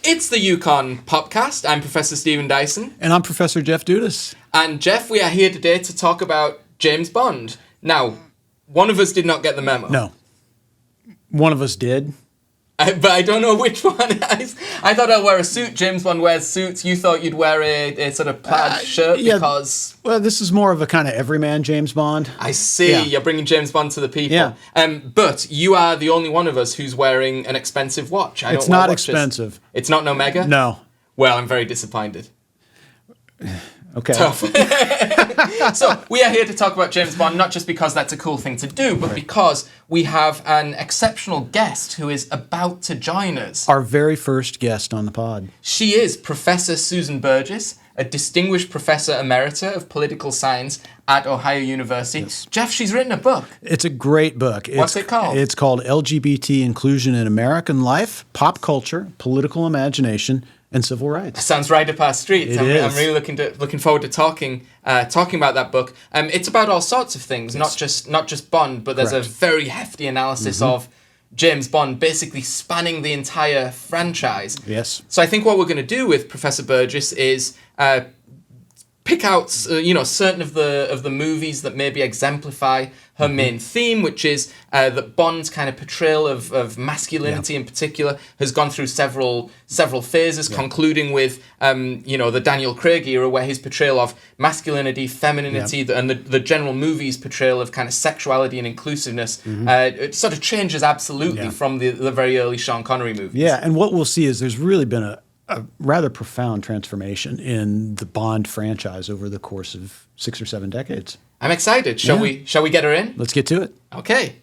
It's the UConnPopCast. I'm Professor Stephen Dyson. And I'm Professor Jeff Dudas. And Jeff, we are here today to talk about James Bond. Now, one of us did not get the memo. No. One of us did. But I don't know which one. I thought I'd wear a suit. James Bond wears suits. You thought you'd wear a sort of plaid shirt because... Well, this is more of a kind of everyman James Bond. I see. Yeah. You're bringing James Bond to the people. Yeah. But you are the only one of us who's wearing an expensive watch. It's not expensive. It's not Omega? No. Well, I'm very disappointed. Okay. Tough. So we are here to talk about James Bond, not just because that's a cool thing to do, but because we have an exceptional guest who is about to join us. Our very first guest on the pod. She is Professor Susan Burgess, a distinguished professor emerita of political science at Ohio University. Yes. Jeff, she's written a book. It's a great book. What's it called? It's called LGBT Inclusion in American Life, Pop Culture, Political Imagination, and Civil Rights. Sounds right up our street. I'm really looking forward to talking about that book. It's about all sorts of things, yes. not just Bond, but there's a very hefty analysis of James Bond, basically spanning the entire franchise. Yes. So I think what we're going to do with Professor Burgess is pick out certain of the movies that maybe exemplify her main theme, which is that Bond's kind of portrayal of masculinity in particular has gone through several phases, concluding with the Daniel Craig era, where his portrayal of masculinity, femininity, and the general movie's portrayal of kind of sexuality and inclusiveness it sort of changes absolutely from the very early Sean Connery movies. Yeah, and what we'll see is there's really been a rather profound transformation in the Bond franchise over the course of 6 or 7 decades. I'm excited. Shall we get her in? Let's get to it. Okay.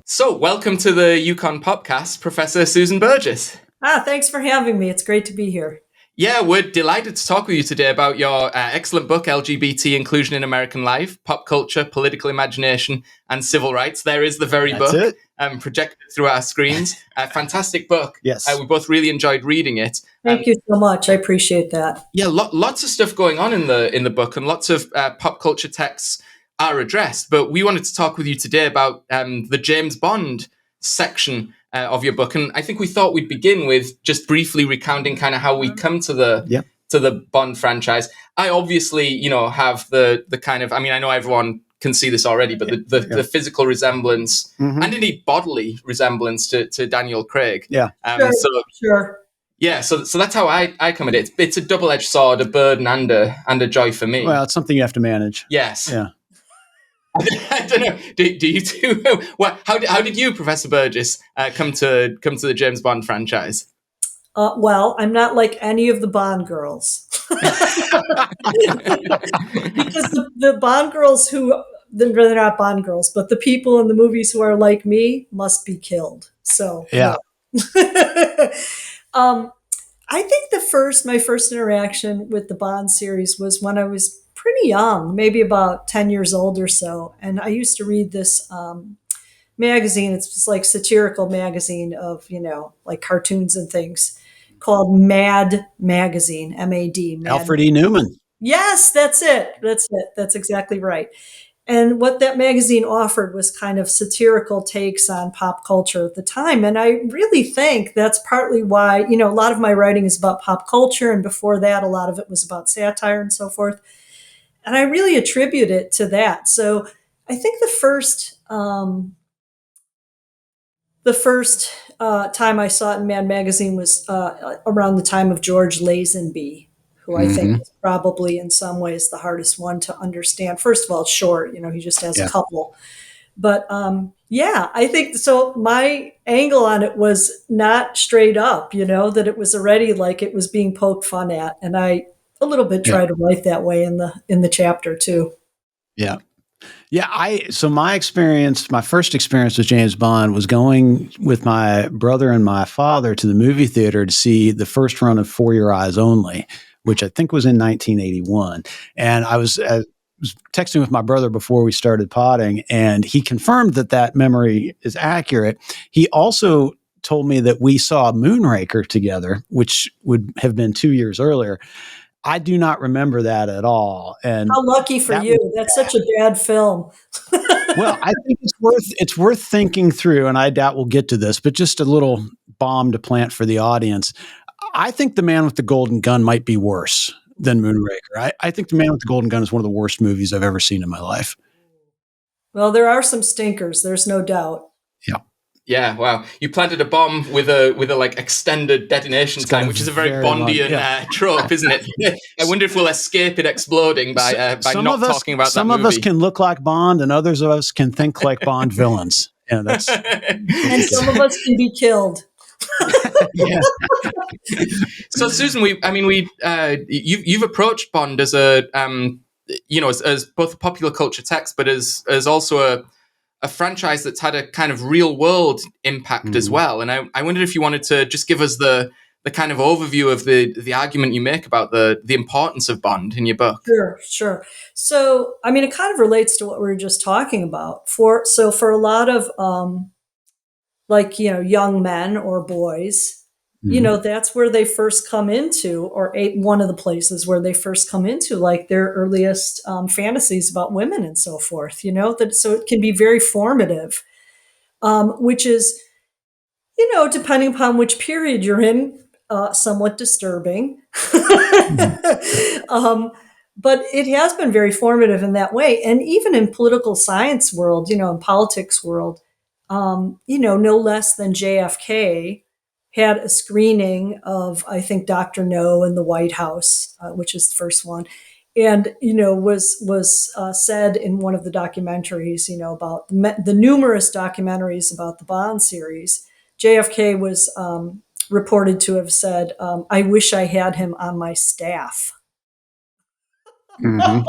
So, welcome to the UConnPopCast, Professor Susan Burgess. Thanks for having me. It's great to be here. Yeah, we're delighted to talk with you today about your excellent book, LGBT Inclusion in American Life, Pop Culture, Political Imagination, and Civil Rights. There is the very book projected through our screens. Fantastic book. Yes. We both really enjoyed reading it. Thank you so much. I appreciate that. Yeah, lots of stuff going on in the book, and lots of pop culture texts are addressed. But we wanted to talk with you today about the James Bond section of your book, and I think we thought we'd begin with just briefly recounting kind of how we come to the Bond franchise. I obviously, have the kind of, I mean, I know everyone can see this already, but the physical resemblance and indeed bodily resemblance to Daniel Craig. Yeah. Sure. Yeah, so that's how I come at it. It's a double-edged sword, a burden and a joy for me. Well, it's something you have to manage. Yes. Yeah. I don't know. Do you two? How did you, Professor Burgess, come to the James Bond franchise? Well, I'm not like any of the Bond girls, because the Bond girls they're not Bond girls, but the people in the movies who are like me must be killed. So yeah. I think my first interaction with the Bond series was when I was pretty young, maybe about 10 years old or so. And I used to read this magazine. It's just like satirical magazine of, like cartoons and things, called Mad Magazine, M-A-D. Mad. Alfred E. Newman. Yes, that's it. That's exactly right. And what that magazine offered was kind of satirical takes on pop culture at the time. And I really think that's partly why, a lot of my writing is about pop culture. And before that, a lot of it was about satire and so forth. And I really attribute it to that. So I think the first time I saw it in Mad Magazine was around the time of George Lazenby, who I think is probably in some ways the hardest one to understand. First of all, it's short, he just has a couple. But I think so. My angle on it was not straight up, that it was already like it was being poked fun at. And I a little bit try to write that way in the chapter too. Yeah. Yeah. So my first experience with James Bond was going with my brother and my father to the movie theater to see the first run of For Your Eyes Only, which I think was in 1981. And I was texting with my brother before we started podding, and he confirmed that memory is accurate. He also told me that we saw Moonraker together, which would have been 2 years earlier. I do not remember that at all. And How lucky for that you. That's such a bad film. well, I think it's worth thinking through, and I doubt we'll get to this, but just a little bomb to plant for the audience. I think The Man with the Golden Gun might be worse than Moonraker. I think The Man with the Golden Gun is one of the worst movies I've ever seen in my life. Well, there are some stinkers. There's no doubt. Yeah. Yeah, wow. You planted a bomb with a like extended detonation time, which is a very Bondian trope, isn't it? I wonder if we'll escape it exploding by not talking about that movie. Some of us can look like Bond, and others of us can think like Bond villains. Yeah, that's and some of us can be killed. Yeah. So, Susan, you've approached Bond as a as both a popular culture text, but as also a franchise that's had a kind of real world impact as well. And I wondered if you wanted to just give us the kind of overview of the argument you make about the importance of Bond in your book. Sure. So, it kind of relates to what we were just talking about. For a lot of, young men or boys, that's where they first come into, or one of the places where they first come into, like their earliest fantasies about women and so forth, so it can be very formative, which is, depending upon which period you're in, somewhat disturbing. But it has been very formative in that way. And even in political science world, in politics world, no less than JFK had a screening of, I think, Dr. No in the White House, which is the first one. And, was said in one of the documentaries, about the numerous documentaries about the Bond series, JFK was reported to have said, I wish I had him on my staff. Mm-hmm.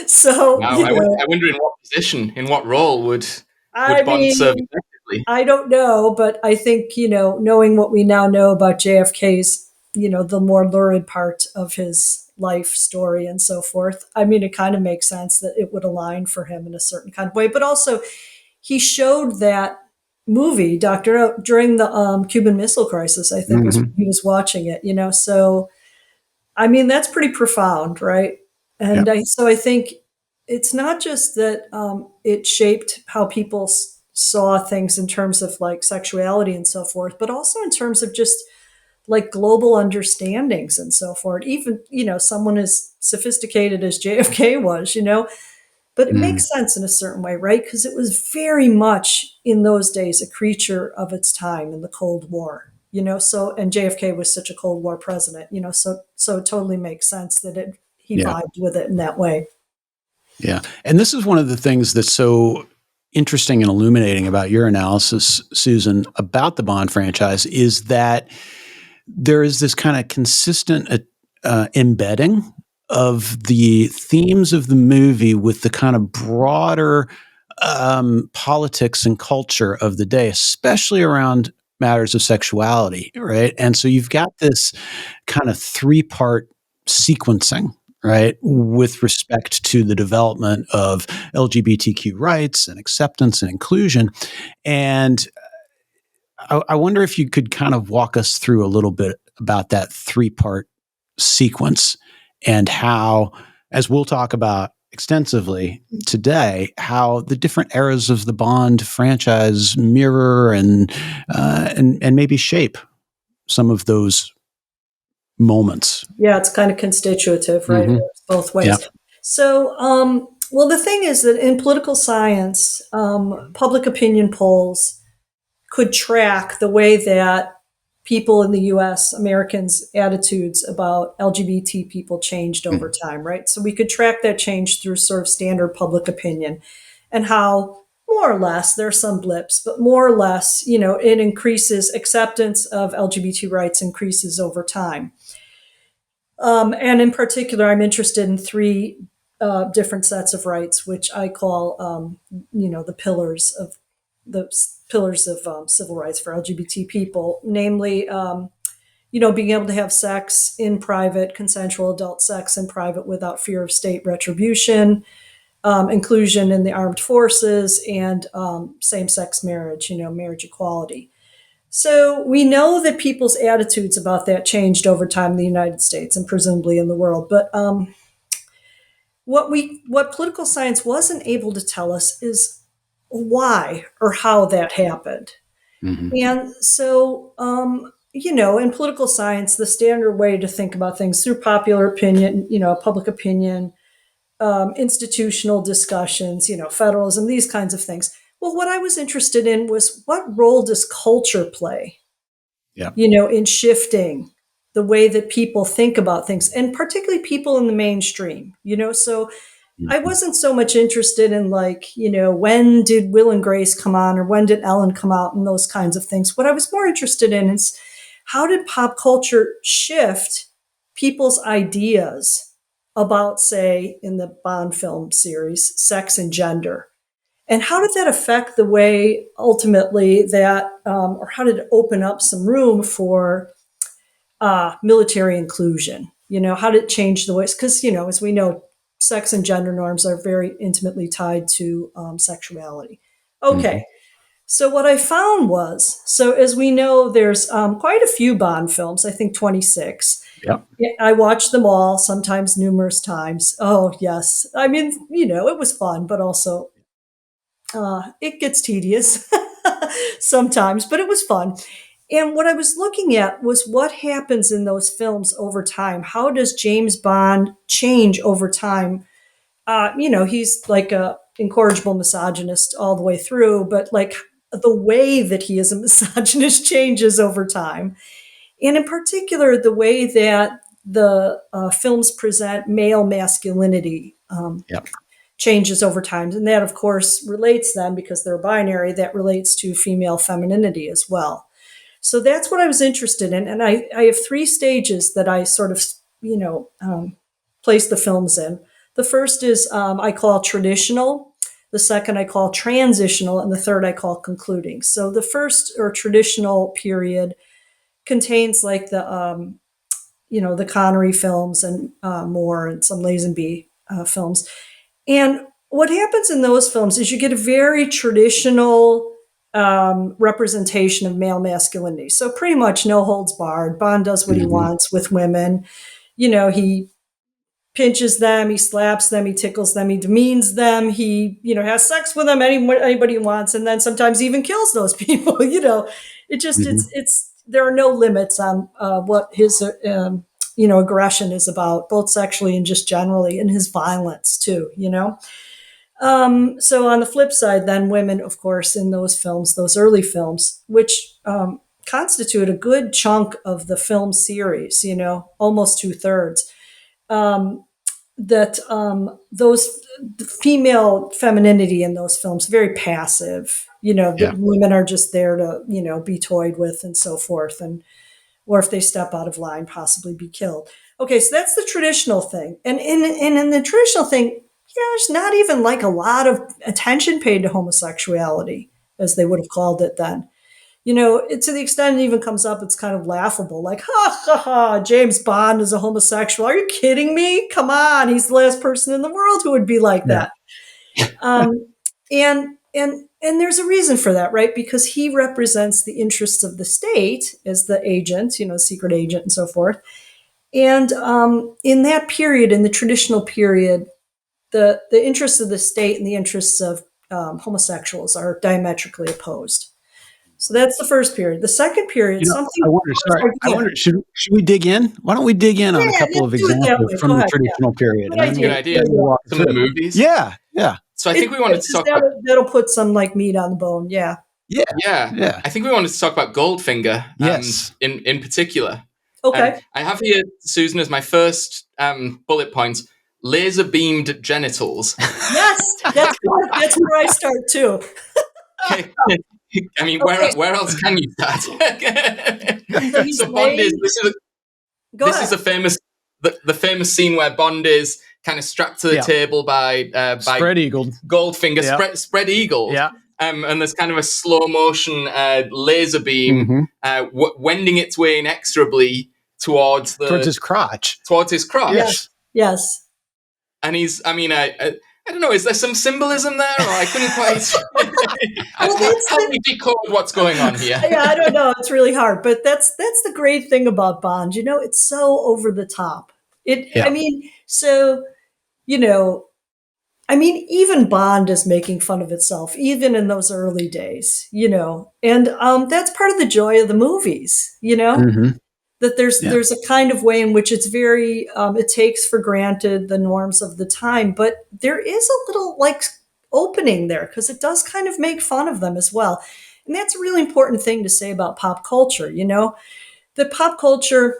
So, wow, I wonder in what position, in what role would Bond serve effectively? I don't know, but I think, knowing what we now know about JFK's, the more lurid part of his life story and so forth, it kind of makes sense that it would align for him in a certain kind of way. But also, he showed that movie, Dr. No, during the Cuban Missile Crisis, I think, was when he was watching it, So, that's pretty profound, right? And I think it's not just that it shaped how people saw things in terms of like sexuality and so forth, but also in terms of just like global understandings and so forth. Even, someone as sophisticated as JFK was, but it makes sense in a certain way, right? Because it was very much in those days a creature of its time in the Cold War, so, and JFK was such a Cold War president, so it totally makes sense that he vibed with it in that way. Yeah. And this is one of the things that's so interesting and illuminating about your analysis, Susan, about the Bond franchise is that there is this kind of consistent embedding of the themes of the movie with the kind of broader politics and culture of the day, especially around matters of sexuality, right? And so you've got this kind of three-part sequencing, right, with respect to the development of LGBTQ rights and acceptance and inclusion. And I wonder if you could kind of walk us through a little bit about that three-part sequence and how, as we'll talk about extensively today, how the different eras of the Bond franchise mirror and maybe shape some of those moments. Yeah, it's kind of constitutive, right? It works both ways. Yeah. So, well, the thing is that in political science, public opinion polls could track the way that people in the U.S., Americans' attitudes about LGBT people changed over time, right? So we could track that change through sort of standard public opinion and how more or less, there are some blips, but more or less, it increases, acceptance of LGBT rights increases over time. And in particular, I'm interested in three different sets of rights, which I call, the pillars of civil rights for LGBT people, namely, being able to have sex in private, consensual adult sex in private without fear of state retribution, inclusion in the armed forces, and same-sex marriage, marriage equality. So we know that people's attitudes about that changed over time in the United States and presumably in the world. But what political science wasn't able to tell us is why or how that happened. Mm-hmm. And so, in political science, the standard way to think about things through popular opinion, public opinion, institutional discussions, federalism, these kinds of things. Well, what I was interested in was what role does culture play, Yeah. in shifting the way that people think about things, and particularly people in the mainstream, so I wasn't so much interested in when did Will and Grace come on or when did Ellen come out and those kinds of things. What I was more interested in is how did pop culture shift people's ideas about, say, in the Bond film series, sex and gender? And how did that affect the way ultimately or how did it open up some room for military inclusion? How did it change the ways? Because, as we know, sex and gender norms are very intimately tied to sexuality. Okay. Mm-hmm. So what I found was, so as we know, there's quite a few Bond films, I think 26. Yep. I watched them all, sometimes numerous times. Oh, yes. I mean, it was fun, but also it gets tedious sometimes, but it was fun. And what I was looking at was what happens in those films over time. How does James Bond change over time? He's like a incorrigible misogynist all the way through, but like the way that he is a misogynist changes over time. And in particular, the way that the films present male masculinity Yep. changes over time. And that, of course, relates then, because they're binary, that relates to female femininity as well. So that's what I was interested in. And I have three stages that I sort of, place the films in. The first is I call traditional. The second I call transitional. And the third I call concluding. So the first, or traditional period, contains like the Connery films and more, and some Lazenby films. And what happens in those films is you get a very traditional representation of male masculinity. So pretty much no holds barred. Bond does what he wants with women. He pinches them, he slaps them, he tickles them, he demeans them, he, has sex with them, anybody he wants, and then sometimes even kills those people. It just, it's, there are no limits on what his, aggression is about, both sexually and just generally, and his violence too, So on the flip side, then women, of course, in those films, those early films, which constitute a good chunk of the film series, almost 2/3, those the female femininity in those films, very passive, the women are just there to, be toyed with and so forth. Or if they step out of line, possibly be killed. Okay, so that's the traditional thing. And in the traditional thing, there's not even like a lot of attention paid to homosexuality, as they would have called it then. To the extent it even comes up, it's kind of laughable. Like, ha, ha, ha, James Bond is a homosexual. Are you kidding me? Come on. He's the last person in the world who would be like that. And there's a reason for that, right? Because he represents the interests of the state as the agent, secret agent and so forth. And in that period, in the traditional period, the interests of the state and the interests of homosexuals are diametrically opposed. So that's the first period. The second period, something. I wonder, should we dig in? Why don't we dig in on a couple of examples from the traditional period? Good idea. Some of the movies. Yeah. So I think we wanted to talk about that'll put some like meat on the bone. Yeah. I think we wanted to talk about Goldfinger. Yes. In particular. Okay. I have here, Susan, as my first bullet point: laser beamed genitals. Yes, that's where I start too. Okay. I mean, where else can you start? So Bond is this is a famous the famous scene where Bond is kind of strapped to the table by spread eagled Goldfinger, spread eagled. Yeah. And there's kind of a slow motion laser beam wending its way inexorably towards his crotch. Yes. Yes. And he's, I mean, I don't know, is there some symbolism there? Or I couldn't quite help me decode what's going on here. Yeah, I don't know. It's really hard, but that's the great thing about Bond. It's so over the top. I mean, so, even Bond is making fun of itself, even in those early days, and that's part of the joy of the movies, Mm-hmm. that there's a kind of way in which it's very, it takes for granted the norms of the time, but there is a little like opening there because it does kind of make fun of them as well. And that's a really important thing to say about pop culture, that pop culture,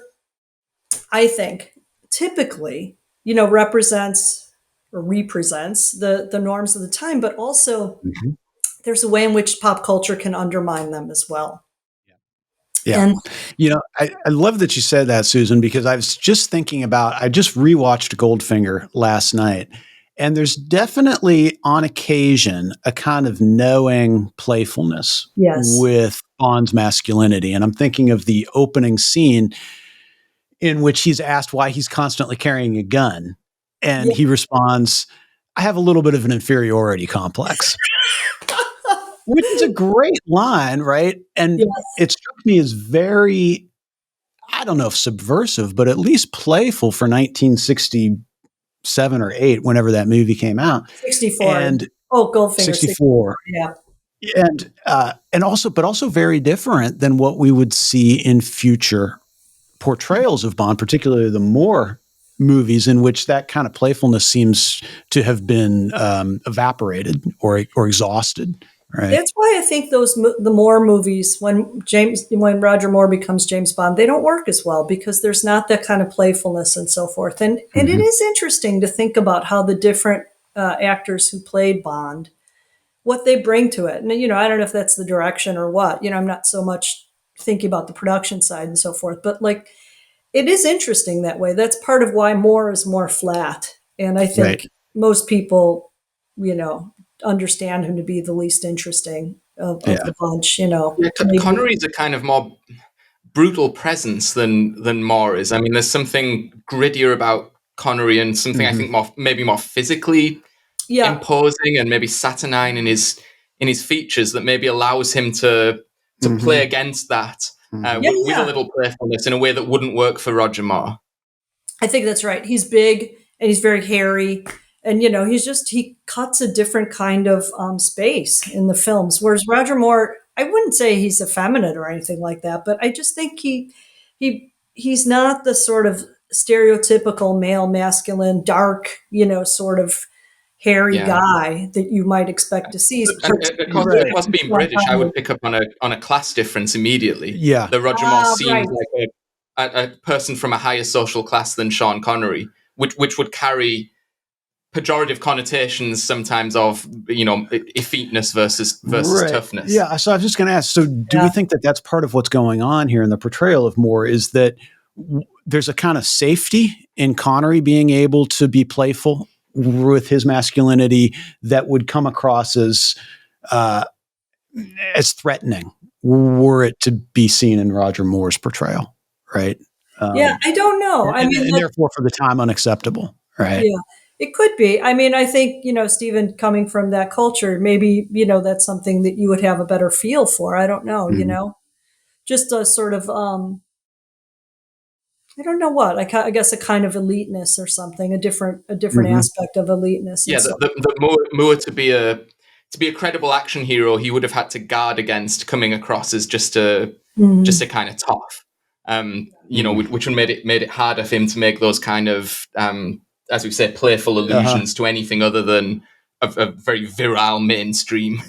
I think, typically, represents or represents the norms of the time, but also there's a way in which pop culture can undermine them as well. Yeah. And I love that you said that, Susan, because I was just thinking I just rewatched Goldfinger last night, and there's definitely on occasion a kind of knowing playfulness with Bond's masculinity. And I'm thinking of the opening scene in which he's asked why he's constantly carrying a gun. And he responds, I have a little bit of an inferiority complex. Which is a great line, right? And it struck me as very, I don't know if subversive, but at least playful for 1967 or 8, whenever that movie came out. 64. And Goldfinger. 64. Yeah. And also very different than what we would see in future portrayals of Bond, particularly the Moore movies, in which that kind of playfulness seems to have been evaporated or exhausted. Right. That's why I think the Moore movies, when Roger Moore becomes James Bond, they don't work as well because there's not that kind of playfulness and so forth. And it is interesting to think about how the different actors who played Bond, what they bring to it. And I don't know if that's the direction or what. I'm not so much thinking about the production side and so forth, but like it is interesting that way. That's part of why Moore is more flat. And I think most people, understand him to be the least interesting of the bunch, Connery's a kind of more brutal presence than Moore is. I mean, there's something grittier about Connery and something I think maybe more physically imposing and maybe saturnine in his features that maybe allows him to play against that with a little playfulness in a way that wouldn't work for Roger Moore. I think that's right. He's big and he's very hairy. And, he cuts a different kind of space in the films. Whereas Roger Moore, I wouldn't say he's effeminate or anything like that, but I just think he's not the sort of stereotypical male, masculine, dark, sort of hairy guy that you might expect to see. Of course, being British, I would pick up on a class difference immediately. Yeah. The Roger Moore seems like a person from a higher social class than Sean Connery, which would carry pejorative connotations sometimes of effeteness versus toughness. Yeah, so I was just going to ask, so do we think that that's part of what's going on here in the portrayal of Moore, is that there's a kind of safety in Connery being able to be playful with his masculinity that would come across as threatening were it to be seen in Roger Moore's portrayal, right? I don't know. And therefore for the time unacceptable, right? Yeah. It could be. I mean, I think, Stephen, coming from that culture, maybe, that's something that you would have a better feel for. I don't know, just a sort of, I don't know what, I guess a kind of eliteness or something, a different aspect of eliteness. Yeah, the Moore to be a credible action hero, he would have had to guard against coming across as just a kind of tough, which would made it harder for him to make those kind of, as we say, playful allusions to anything other than a very virile mainstream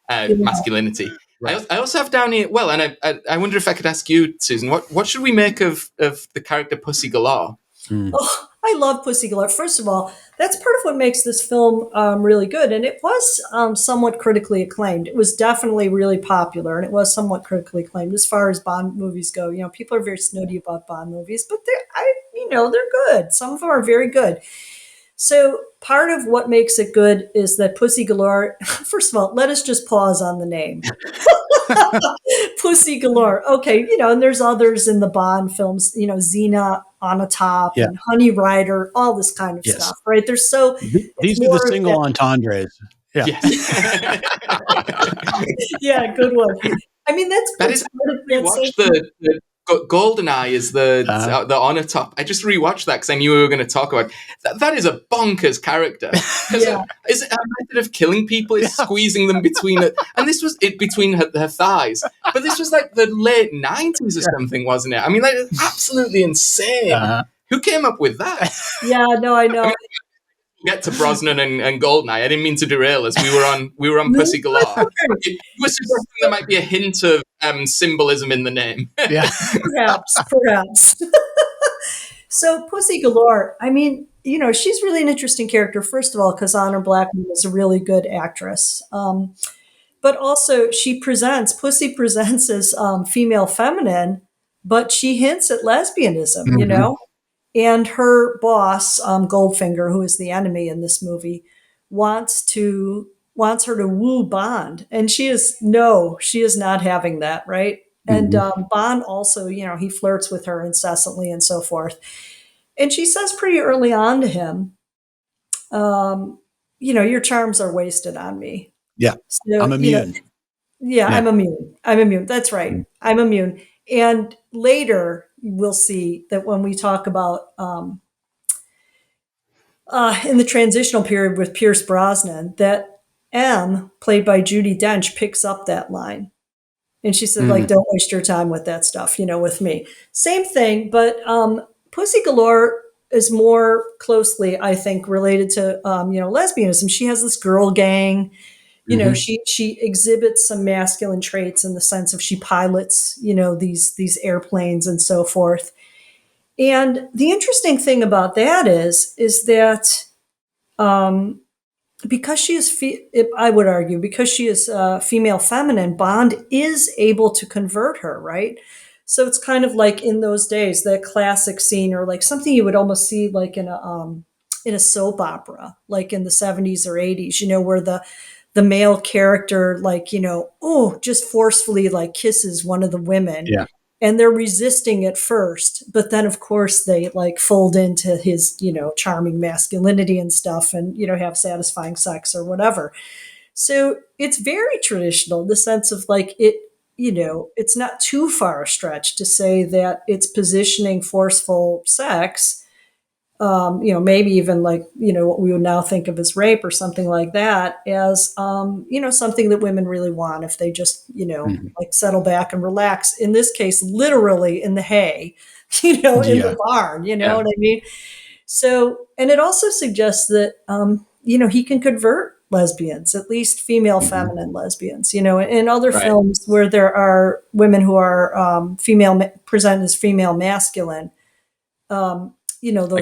masculinity. Right. I also have down here, and I wonder if I could ask you, Susan, what should we make of the character Pussy Galore? Oh, I love Pussy Galore. First of all, that's part of what makes this film really good. And it was somewhat critically acclaimed. It was definitely really popular, and it was somewhat critically acclaimed as far as Bond movies go. People are very snooty about Bond movies, but they're good. Some of them are very good. So part of what makes it good is that Pussy Galore, first of all, let us just pause on the name. Pussy Galore. Okay, and there's others in the Bond films, Xena, On a Top Yeah. and Honey Rider, all this kind of Yes. stuff, right? It's These are more the of single that. entendres. Yeah. Yes. Yeah, good one. I mean, that's That it's is, part of I that same. rewatched the GoldenEye is the Honor Top. I just rewatched that because I knew we were going to talk about that. That is a bonkers character. Yeah. Is it a method of killing people? Is squeezing them between it, and this was it between her thighs. But this was like the late 90s or something, wasn't it? I mean, like absolutely insane. Who came up with that? Yeah, no, I know. I mean, get to Brosnan and Goldeneye. I didn't mean to derail us. We were on Pussy Galore. You were suggesting there might be a hint of symbolism in the name. Yeah. Perhaps. So Pussy Galore, I mean, she's really an interesting character. First of all, because Honor Blackman is a really good actress. But also Pussy presents as female feminine, but she hints at lesbianism, And her boss, Goldfinger, who is the enemy in this movie, wants her to woo Bond, and she is not having that, right? And Bond also, he flirts with her incessantly and so forth. And she says pretty early on to him, your charms are wasted on me. Yeah. So, I'm immune. Yeah, I'm immune. That's right. I'm immune. And later we'll see that when we talk about in the transitional period with Pierce Brosnan, that M, played by Judi Dench, picks up that line. And she said, like, don't waste your time with that stuff, with me. Same thing, but Pussy Galore is more closely, I think, related to, lesbianism. She has this girl gang. She exhibits some masculine traits in the sense of she pilots, these airplanes and so forth. And the interesting thing about that is that because she is, I would argue, because she is female feminine, Bond is able to convert her, right? So it's kind of like in those days, that classic scene, or like something you would almost see like in a soap opera, like in the 70s or 80s, where the male character, like, just forcefully like kisses one of the women. Yeah. And they're resisting at first, but then of course they like fold into his, charming masculinity and stuff, and, have satisfying sex or whatever. So it's very traditional in the sense of like it's not too far a stretch to say that it's positioning forceful sex, maybe even like, what we would now think of as rape or something like that, as, something that women really want if they just, like settle back and relax. In this case, literally in the hay, in the barn, what I mean? So, and it also suggests that, he can convert lesbians, at least female feminine lesbians, in other films where there are women who are presented as female masculine, those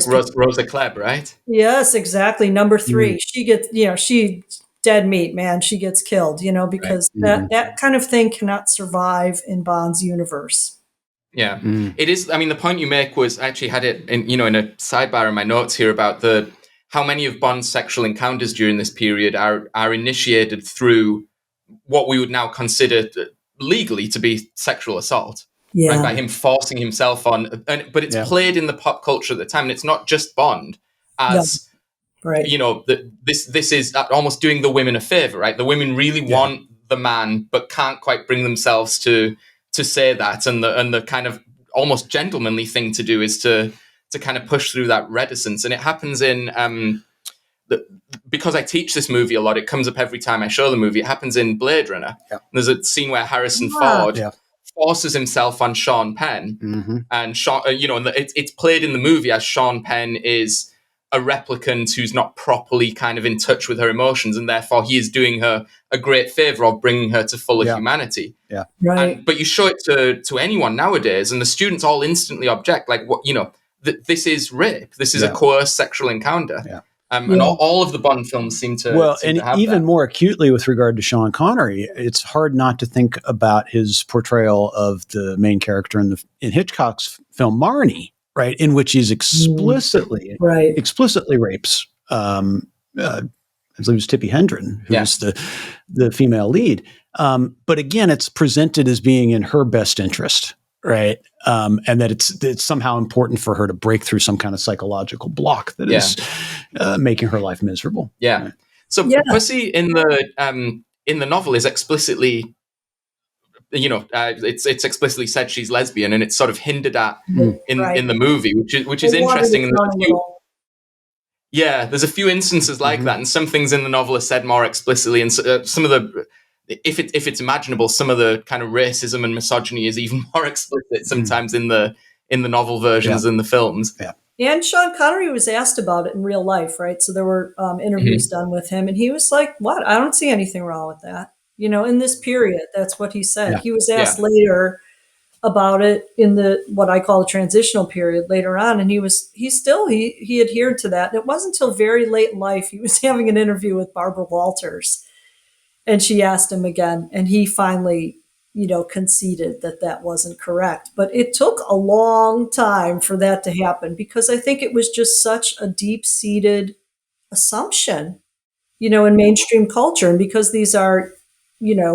like Rosa Klebb, right? Yes, exactly. Number 3, she gets, she dead meat, man. She gets killed, because that kind of thing cannot survive in Bond's universe. Yeah, it is. I mean, the point you make was, I actually had it in, in a sidebar in my notes here about how many of Bond's sexual encounters during this period are initiated through what we would now consider legally to be sexual assault. Yeah. Right, by him forcing himself on, but it's played in the pop culture at the time, and it's not just Bond as, this is almost doing the women a favor, right? The women really want the man, but can't quite bring themselves to say that, and the kind of almost gentlemanly thing to do is to kind of push through that reticence, and it happens in because I teach this movie a lot, it comes up every time I show the movie. It happens in Blade Runner. There's a scene where Harrison Ford forces himself on Sean Penn, and Sean, and it's played in the movie as Sean Penn is a replicant who's not properly kind of in touch with her emotions, and therefore he is doing her a great favor of bringing her to fuller humanity. Yeah, right. But you show it to anyone nowadays, and the students all instantly object, like, what, this is rape. This is a coerced sexual encounter. Yeah. And all of the Bond films seem to have even that. more acutely with regard to Sean Connery, it's hard not to think about his portrayal of the main character in Hitchcock's film Marnie, right, in which he's explicitly rapes. I believe it was Tippi Hedren, who's the female lead. But again, it's presented as being in her best interest. right? And that it's somehow important for her to break through some kind of psychological block that is making her life miserable. Yeah. Right? So Pussy in the novel is explicitly, it's explicitly said she's lesbian, and it's sort of hinted at in the movie, which is interesting. And there's a few instances like that, and some things in the novel are said more explicitly, and some of the, if it's imaginable, some of the kind of racism and misogyny is even more explicit sometimes in the novel versions than the films. Yeah. And Sean Connery was asked about it in real life, right? So there were interviews done with him, and he was like, "What? I don't see anything wrong with that." In this period, that's what he said. Yeah. He was asked later about it in the what I call the transitional period later on, and he adhered to that. And it wasn't until very late in life he was having an interview with Barbara Walters, and she asked him again, and he finally conceded that wasn't correct. But it took a long time for that to happen, because I think it was just such a deep-seated assumption, in mainstream culture. And because these are,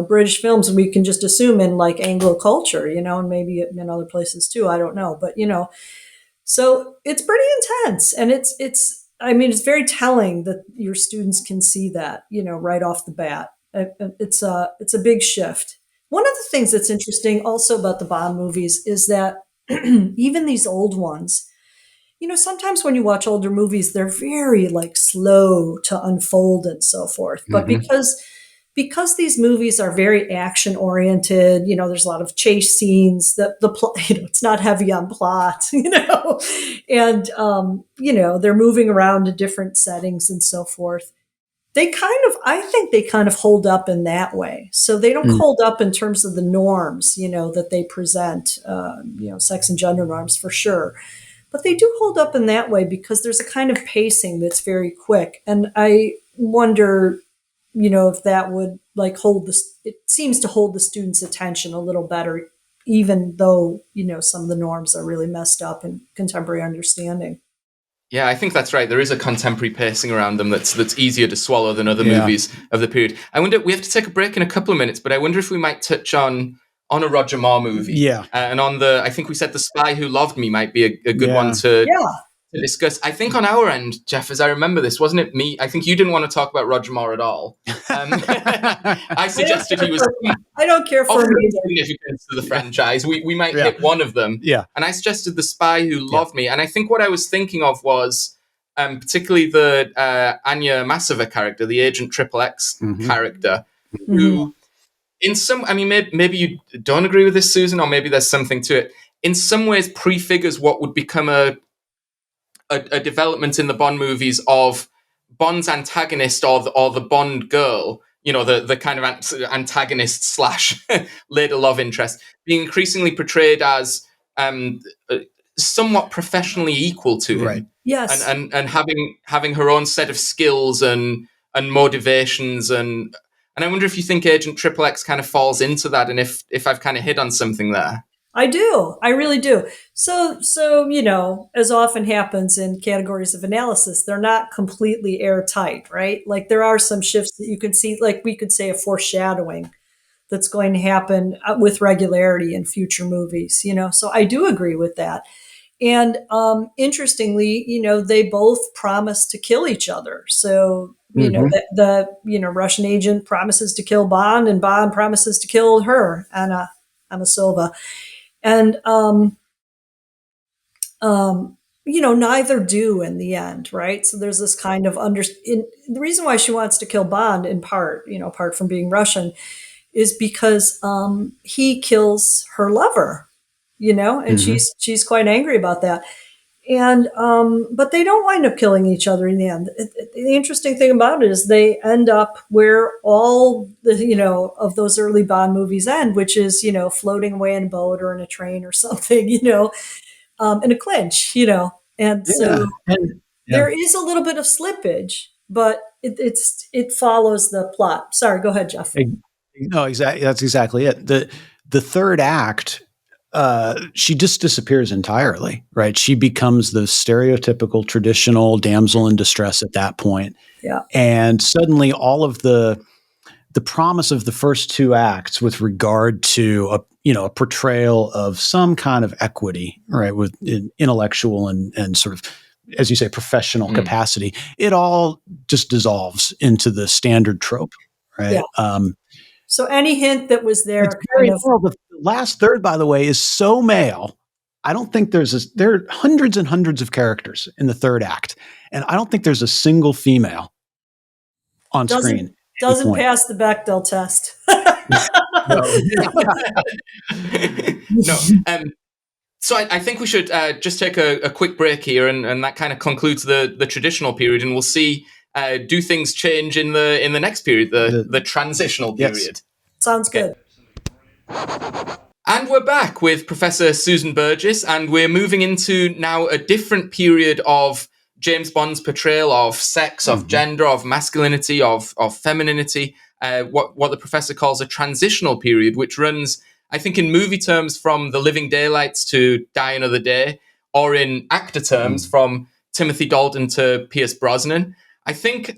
British films, we can just assume in like Anglo culture, and maybe in other places too, I don't know. But, so it's pretty intense. And it's very telling that your students can see that, right off the bat. It's a big shift. One of the things that's interesting also about the Bond movies is that even these old ones, sometimes when you watch older movies, they're very like slow to unfold and so forth. But because these movies are very action oriented, there's a lot of chase scenes, the plot, it's not heavy on plot, and they're moving around to different settings and so forth. I think they kind of hold up in that way. So they don't hold up in terms of the norms, that they present, sex and gender norms for sure. But they do hold up in that way because there's a kind of pacing that's very quick. And I wonder, if that would like it seems to hold the students' attention a little better, even though, some of the norms are really messed up in contemporary understanding. Yeah, I think that's right. There is a contemporary pacing around them that's easier to swallow than other movies of the period. I wonder, we have to take a break in a couple of minutes, but I wonder if we might touch on a Roger Moore movie. Yeah. And on I think we said The Spy Who Loved Me might be a good one to discuss. I think on our end, Jeff, as I remember this, wasn't it me? I think you didn't want to talk about Roger Moore at all. I suggested he was... I don't care for significance to the franchise. We might hit one of them. Yeah. And I suggested The Spy Who Loved Me. And I think what I was thinking of was particularly the Anya Masova character, the Agent XXX character, who in some... I mean, maybe you don't agree with this, Susan, or maybe there's something to it. In some ways prefigures what would become a development in the Bond movies of Bond's antagonist or the Bond girl, the kind of antagonist slash later love interest, being increasingly portrayed as somewhat professionally equal to him. Right. Yes. And having her own set of skills and motivations and I wonder if you think Agent XXX kind of falls into that, and if I've kind of hit on something there. I do. I really do. So, as often happens in categories of analysis, they're not completely airtight, right? Like there are some shifts that you can see, like we could say a foreshadowing that's going to happen with regularity in future movies, So I do agree with that. And interestingly, they both promise to kill each other. So, the Russian agent promises to kill Bond, and Bond promises to kill her, Anna Silva. And, neither do in the end, right? So there's this kind of the reason why she wants to kill Bond in part, apart from being Russian, is because he kills her lover, and she's quite angry about that. And but they don't wind up killing each other in the end. The interesting thing about it is they end up where all the of those early Bond movies end, which is floating away in a boat or in a train or something, in a clinch, And so there is a little bit of slippage, but it follows the plot. Sorry, go ahead, Jeff. No, exactly. That's exactly it. The third act. She just disappears entirely, right? She becomes the stereotypical traditional damsel in distress at that point. Yeah. And suddenly all of the promise of the first two acts with regard to a portrayal of some kind of equity, right, with intellectual and sort of, as you say, professional capacity, it all just dissolves into the standard trope, right? Yeah. So any hint that was there, It's very male. The last third, by the way, is so male. I don't think there are hundreds and hundreds of characters in the third act, and I don't think there's a single female on screen. Doesn't pass the Bechdel test. No. So I think we should just take a quick break here, and that kind of concludes the traditional period, and we'll see do things change in the next period, the transitional period. Yes. Sounds good. And we're back with Professor Susan Burgess, and we're moving into now a different period of James Bond's portrayal of sex, of gender, of masculinity, of femininity, what the professor calls a transitional period, which runs, I think, in movie terms from The Living Daylights to Die Another Day, or in actor terms from Timothy Dalton to Pierce Brosnan. I think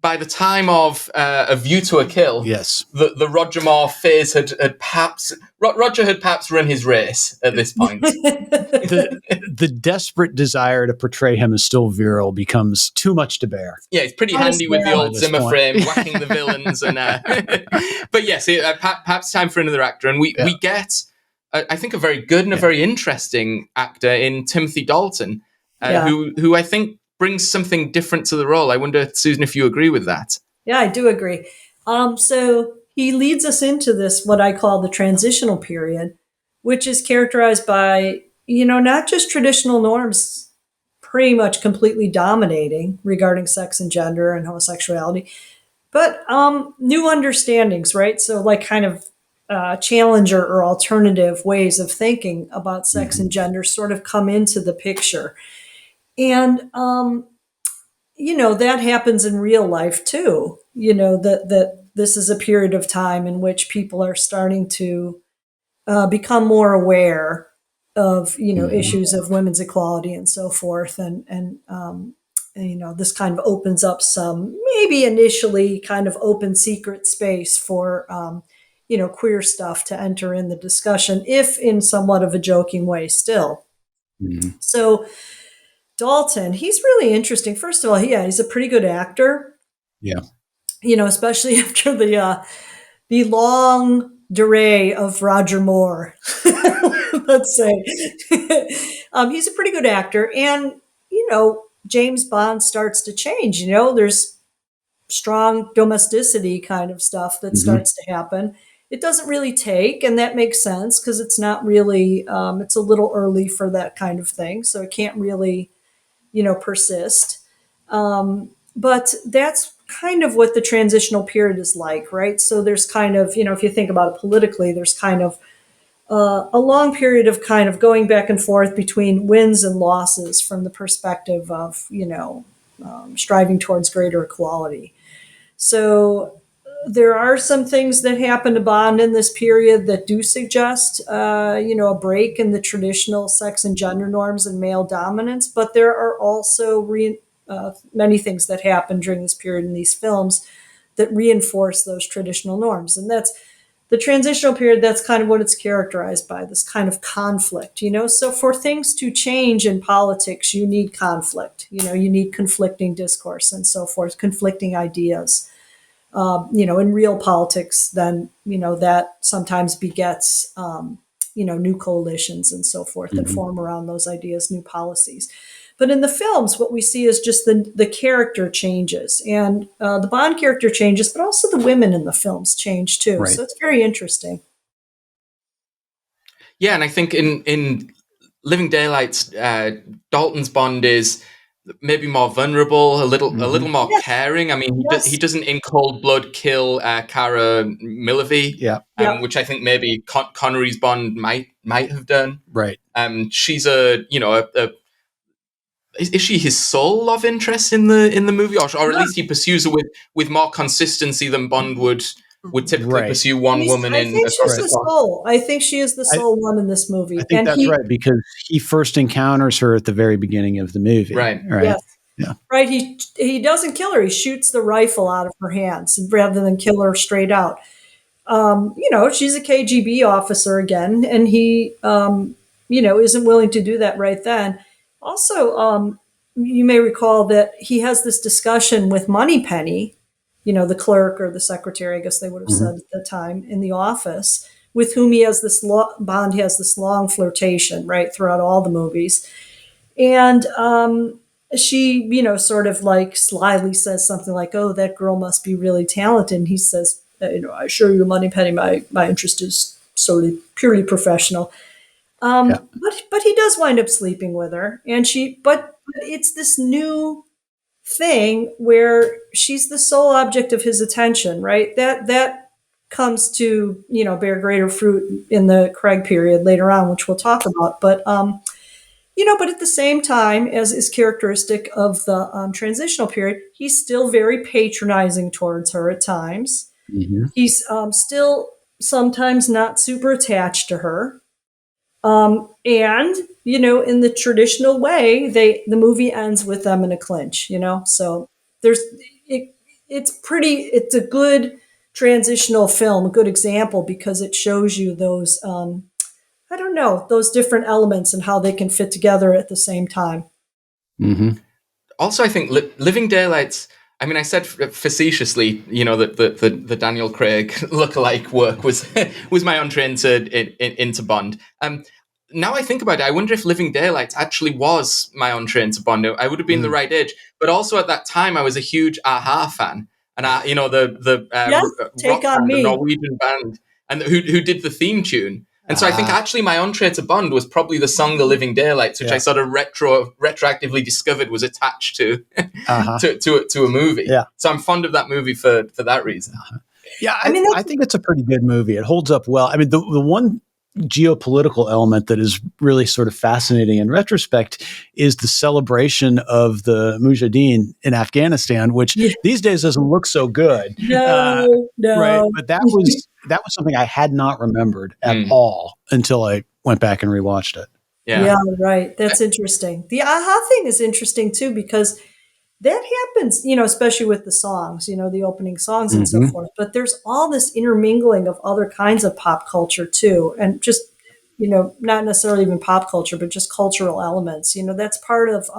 by the time of A View to a Kill, yes, the Roger Moore phase had perhaps run his race at this point. the desperate desire to portray him as still virile becomes too much to bear. Yeah, it's pretty handy with the old Zimmer frame, whacking the villains, and but yes, perhaps time for another actor, and we get, I think, a very good and a very interesting actor in Timothy Dalton, who I think brings something different to the role. I wonder, Susan, if you agree with that. Yeah, I do agree. So he leads us into this, what I call the transitional period, which is characterized by, not just traditional norms pretty much completely dominating regarding sex and gender and homosexuality, but new understandings, right? So like kind of challenger or alternative ways of thinking about sex and gender sort of come into the picture. And, that happens in real life too, that this is a period of time in which people are starting to become more aware of, issues of women's equality and so forth. And this kind of opens up some maybe initially kind of open secret space for, queer stuff to enter in the discussion, if in somewhat of a joking way still. So Dalton, he's really interesting. First of all, he's a pretty good actor. Yeah. Especially after the long durée of Roger Moore, let's say. He's a pretty good actor. And, James Bond starts to change. There's strong domesticity kind of stuff that starts to happen. It doesn't really take, and that makes sense because it's not really, it's a little early for that kind of thing. So it can't really, persist. But that's kind of what the transitional period is like, right? So there's kind of, if you think about it politically, there's kind of a long period of kind of going back and forth between wins and losses from the perspective of, striving towards greater equality. So there are some things that happen to Bond in this period that do suggest, a break in the traditional sex and gender norms and male dominance. But there are also many things that happen during this period in these films that reinforce those traditional norms. And that's the transitional period. That's kind of what it's characterized by, this kind of conflict, So for things to change in politics, you need conflict, you need conflicting discourse and so forth, conflicting ideas. In real politics, then, that sometimes begets, new coalitions and so forth that form around those ideas, new policies. But in the films, what we see is just the character changes, and the Bond character changes, but also the women in the films change too. Right. So it's very interesting. Yeah, and I think in Living Daylights, Dalton's Bond is maybe more vulnerable, a little more caring. I mean, he doesn't in cold blood kill Cara Millavey, which I think maybe Connery's Bond might have done. Right. She's is she his sole love interest in the movie, or at least he pursues her with more consistency than Bond would typically pursue one woman in. I think she's the sole. I think she is the sole one in this movie. I think that's right, because he first encounters her at the very beginning of the movie. Right. Yes. Yeah. Right. He doesn't kill her. He shoots the rifle out of her hands rather than kill her straight out. she's a KGB officer again, and he, isn't willing to do that right then. Also, you may recall that he has this discussion with Moneypenny, the clerk or the secretary, I guess they would have said at the time, in the office, with whom he has this Bond has this long flirtation, right, throughout all the movies. And she, sort of like slyly says something like, "Oh, that girl must be really talented." And he says, "I assure you, Moneypenny, my interest is solely purely professional." But he does wind up sleeping with her, and but it's this new thing where she's the sole object of his attention, right? That comes to bear greater fruit in the Craig period later on, which we'll talk about. But at the same time, as is characteristic of the transitional period, he's still very patronizing towards her at times. Mm-hmm. He's still sometimes not super attached to her. And, in the traditional way, the movie ends with them in a clinch, so it's a good transitional film, a good example, because it shows you those, I don't know, those different elements and how they can fit together at the same time. Mm-hmm. Also, I think Living Daylights, I mean, I said facetiously, that the Daniel Craig lookalike work was my entree into Bond. Now I think about it, I wonder if Living Daylights actually was my entree into Bond. I would have been the right age, but also at that time I was a huge Aha fan, and the Take rock on band, the Me. Norwegian band, and who did the theme tune. And so I think actually my entree to Bond was probably the song "The Living Daylights," which I sort of retroactively discovered was attached to to a movie. Yeah. So I'm fond of that movie for that reason. Yeah, I think it's a pretty good movie. It holds up well. I mean, the one geopolitical element that is really sort of fascinating in retrospect is the celebration of the Mujahideen in Afghanistan, which these days doesn't look so good. No. Right. But that was something I had not remembered at all until I went back and rewatched it. Yeah, right. That's interesting. The Aha thing is interesting too, because that happens, especially with the songs, the opening songs and so forth. But there's all this intermingling of other kinds of pop culture too. And just, not necessarily even pop culture, but just cultural elements. That's part of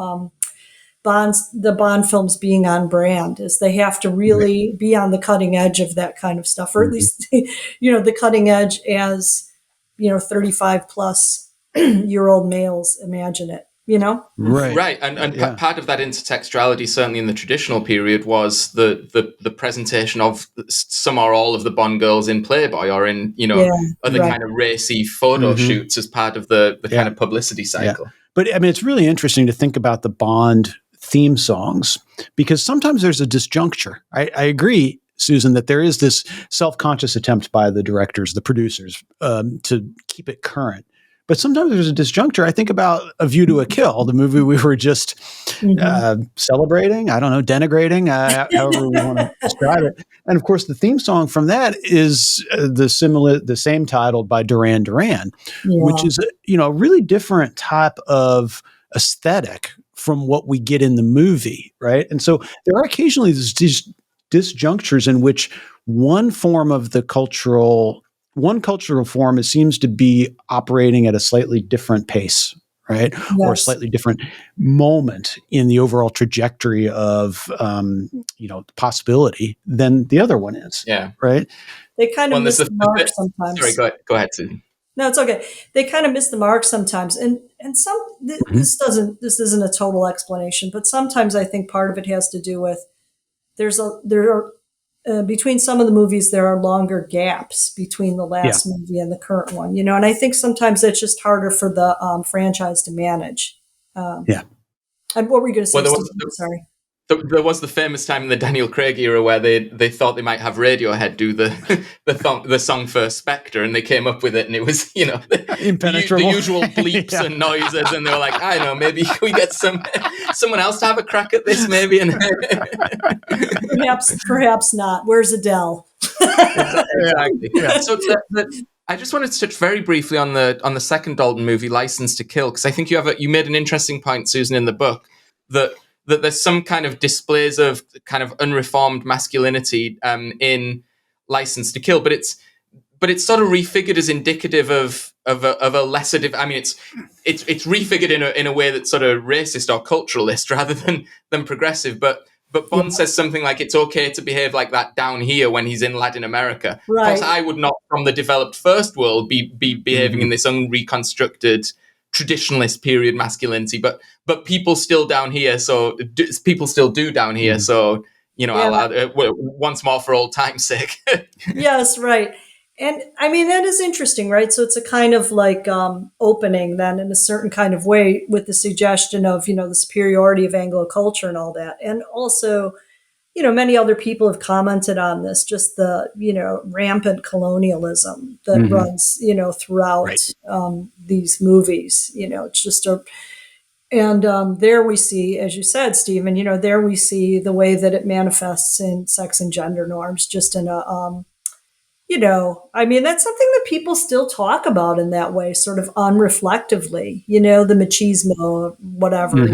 the Bond films being on brand, is they have to really be on the cutting edge of that kind of stuff, or at least, the cutting edge as, 35 plus year old males imagine it. Right. And part of that intertextuality, certainly in the traditional period, was the presentation of some or all of the Bond girls in Playboy or in, other kind of racy photo shoots as part of the kind of publicity cycle. Yeah. But I mean, it's really interesting to think about the Bond theme songs, because sometimes there's a disjuncture. I agree, Susan, that there is this self-conscious attempt by the directors, the producers, to keep it current. But sometimes there's a disjuncture. I think about A View to a Kill, the movie we were just celebrating, I don't know, denigrating, however we want to describe it. And of course, the theme song from that is the same titled by Duran Duran, which is a really different type of aesthetic from what we get in the movie, right? And so there are occasionally these disjunctures in which one cultural form, it seems to be operating at a slightly different pace, right? Yes. Or a slightly different moment in the overall trajectory of, possibility than the other one is. Yeah. Right. They kind of miss the mark sometimes. Sorry, go ahead, Susan. No, it's okay. They kind of miss the mark sometimes. And this isn't a total explanation, but sometimes I think part of it has to do with between some of the movies, there are longer gaps between the last movie and the current one, and I think sometimes it's just harder for the franchise to manage. And what were you going to say? Sorry. There was the famous time in the Daniel Craig era where they thought they might have Radiohead do the song for Spectre, and they came up with it, and it was impenetrable, the usual bleeps and noises, and they were like, I don't know, maybe we get someone else to have a crack at this, maybe. And perhaps not. Where's Adele? Exactly. Yeah. So I just wanted to touch very briefly on the second Dalton movie, License to Kill, because I think you made an interesting point, Susan, in the book that there's some kind of displays of kind of unreformed masculinity in License to Kill, but it's but it's sort of refigured as indicative of a lesser. I mean, it's refigured in a way that's sort of racist or culturalist rather than progressive. But Bond says something like it's okay to behave like that down here when he's in Latin America. Right. Of course, I would not, from the developed first world, be behaving in this unreconstructed traditionalist period masculinity. But people still down here, so people still do down here. So I'll once more for old time's sake. Yes, right. And I mean, that is interesting, right? So it's a kind of like opening then in a certain kind of way with the suggestion of, the superiority of Anglo culture and all that. And also, many other people have commented on this, just the, rampant colonialism that runs, throughout these movies. It's just there we see, as you said, Stephen, there we see the way that it manifests in sex and gender norms, just in a, I mean, that's something that people still talk about in that way, sort of unreflectively, the machismo, whatever,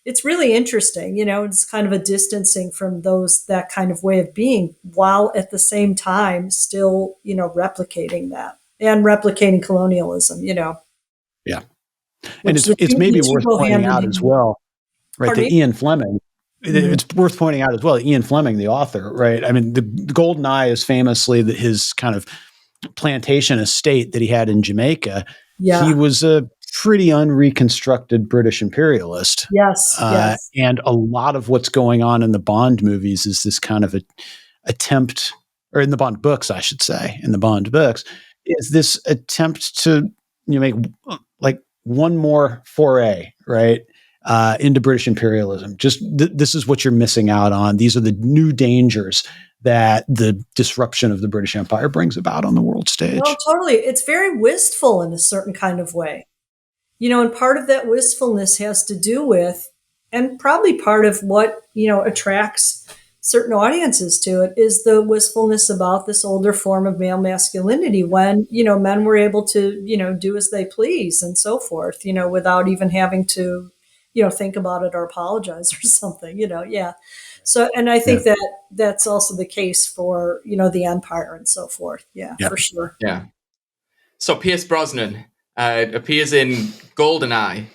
it's really interesting, it's kind of a distancing from that kind of way of being, while at the same time still, replicating that and replicating colonialism, Yeah. And it's maybe worth pointing out as well, right, that Ian Fleming, it's worth pointing out as well, Ian Fleming, the author, right? I mean, the Golden Eye is famously his kind of plantation estate that he had in Jamaica. Yeah. He was a pretty unreconstructed British imperialist. Yes, yes. And a lot of what's going on in the Bond movies is this kind of attempt, or in the Bond books, I should say, is this attempt to make like one more foray, right? Into British imperialism. Just this is what you're missing out on. These are the new dangers that the disruption of the British Empire brings about on the world stage. Well, totally. It's very wistful in a certain kind of way. And part of that wistfulness has to do with, and probably part of what, attracts certain audiences to it, is the wistfulness about this older form of male masculinity when, men were able to, do as they please and so forth, without even having to, think about it or apologize or something, yeah. So, and I think that that's also the case for, the Empire and so forth. Yeah, for sure. Yeah. So Pierce Brosnan appears in GoldenEye,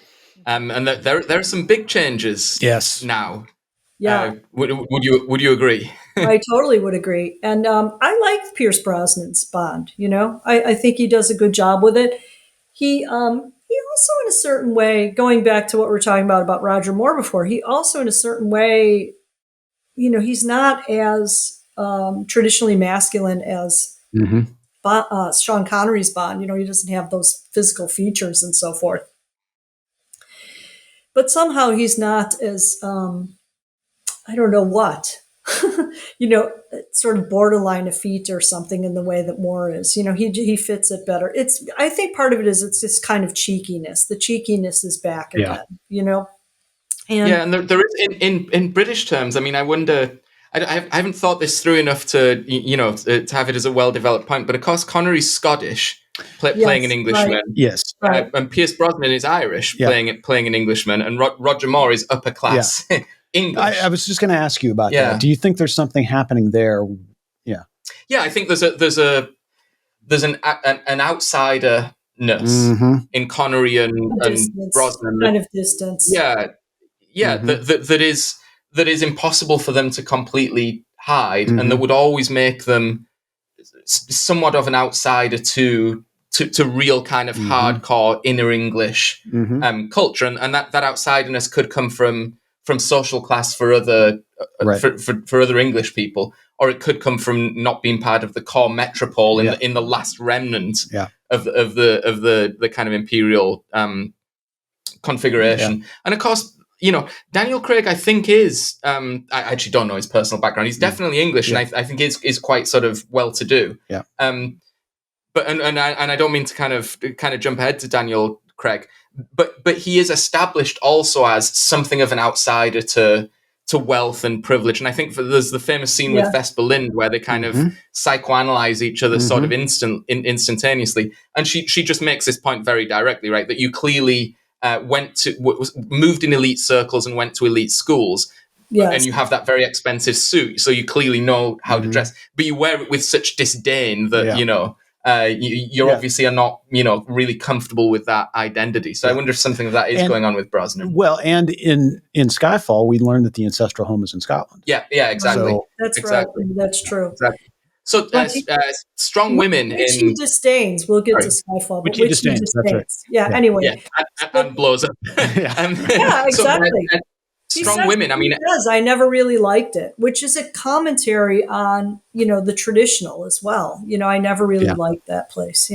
and there are some big changes. Yes. Now. Yeah. Would you agree? I totally would agree. And I like Pierce Brosnan's Bond. I think he does a good job with it. He also, in a certain way, going back to what we were talking about Roger Moore before, he also, in a certain way, he's not as traditionally masculine as Sean Connery's Bond. He doesn't have those physical features and so forth. But somehow he's not as, I don't know what, sort of borderline effete or something in the way that Moore is. He fits it better. I think part of it is it's this kind of cheekiness. The cheekiness is back again, And there is in British terms. I mean, I wonder. I haven't thought this through enough to to have it as a well-developed point. But of course, Connery's Scottish, playing an Englishman. Right. Yes, and Pierce Brosnan is Irish, playing an Englishman, and Roger Moore is upper class. Yeah. English. I was just going to ask you about that. Do you think there's something happening there? Yeah. Yeah, I think there's an outsider-ness in Connery and Brosnan. Kind of distance. Yeah. That is impossible for them to completely hide, and that would always make them somewhat of an outsider to real kind of hardcore inner English culture, and that outsiderness could come from social class for other for other English people, or it could come from not being part of the core metropole in the last remnant of the kind of imperial configuration. And of course, Daniel Craig, I think is I actually don't know his personal background. He's definitely English, and I think is quite sort of well to do. Yeah. But I don't mean to kind of jump ahead to Daniel Craig, but he is established also as something of an outsider to wealth and privilege. And I think there's the famous scene with Vesper Lynd where they kind of psychoanalyze each other sort of instantaneously. And she just makes this point very directly, right? That you clearly moved in elite circles and went to elite schools. Yes. And you have that very expensive suit, so you clearly know how to dress, but you wear it with such disdain that you obviously are not, really comfortable with that identity. So I wonder if something of that is going on with Brosnan. Well, and in Skyfall, we learned that the ancestral home is in Scotland. Yeah, exactly. So, That's exactly. right. That's true. Exactly. So strong women which he disdains. We'll get to Skyfall, but which he disdains. That's right. Yeah. Anyway, and blows up. Yeah, exactly. Strong women. I mean, I never really liked it, which is a commentary on the traditional as well. I never really liked that place.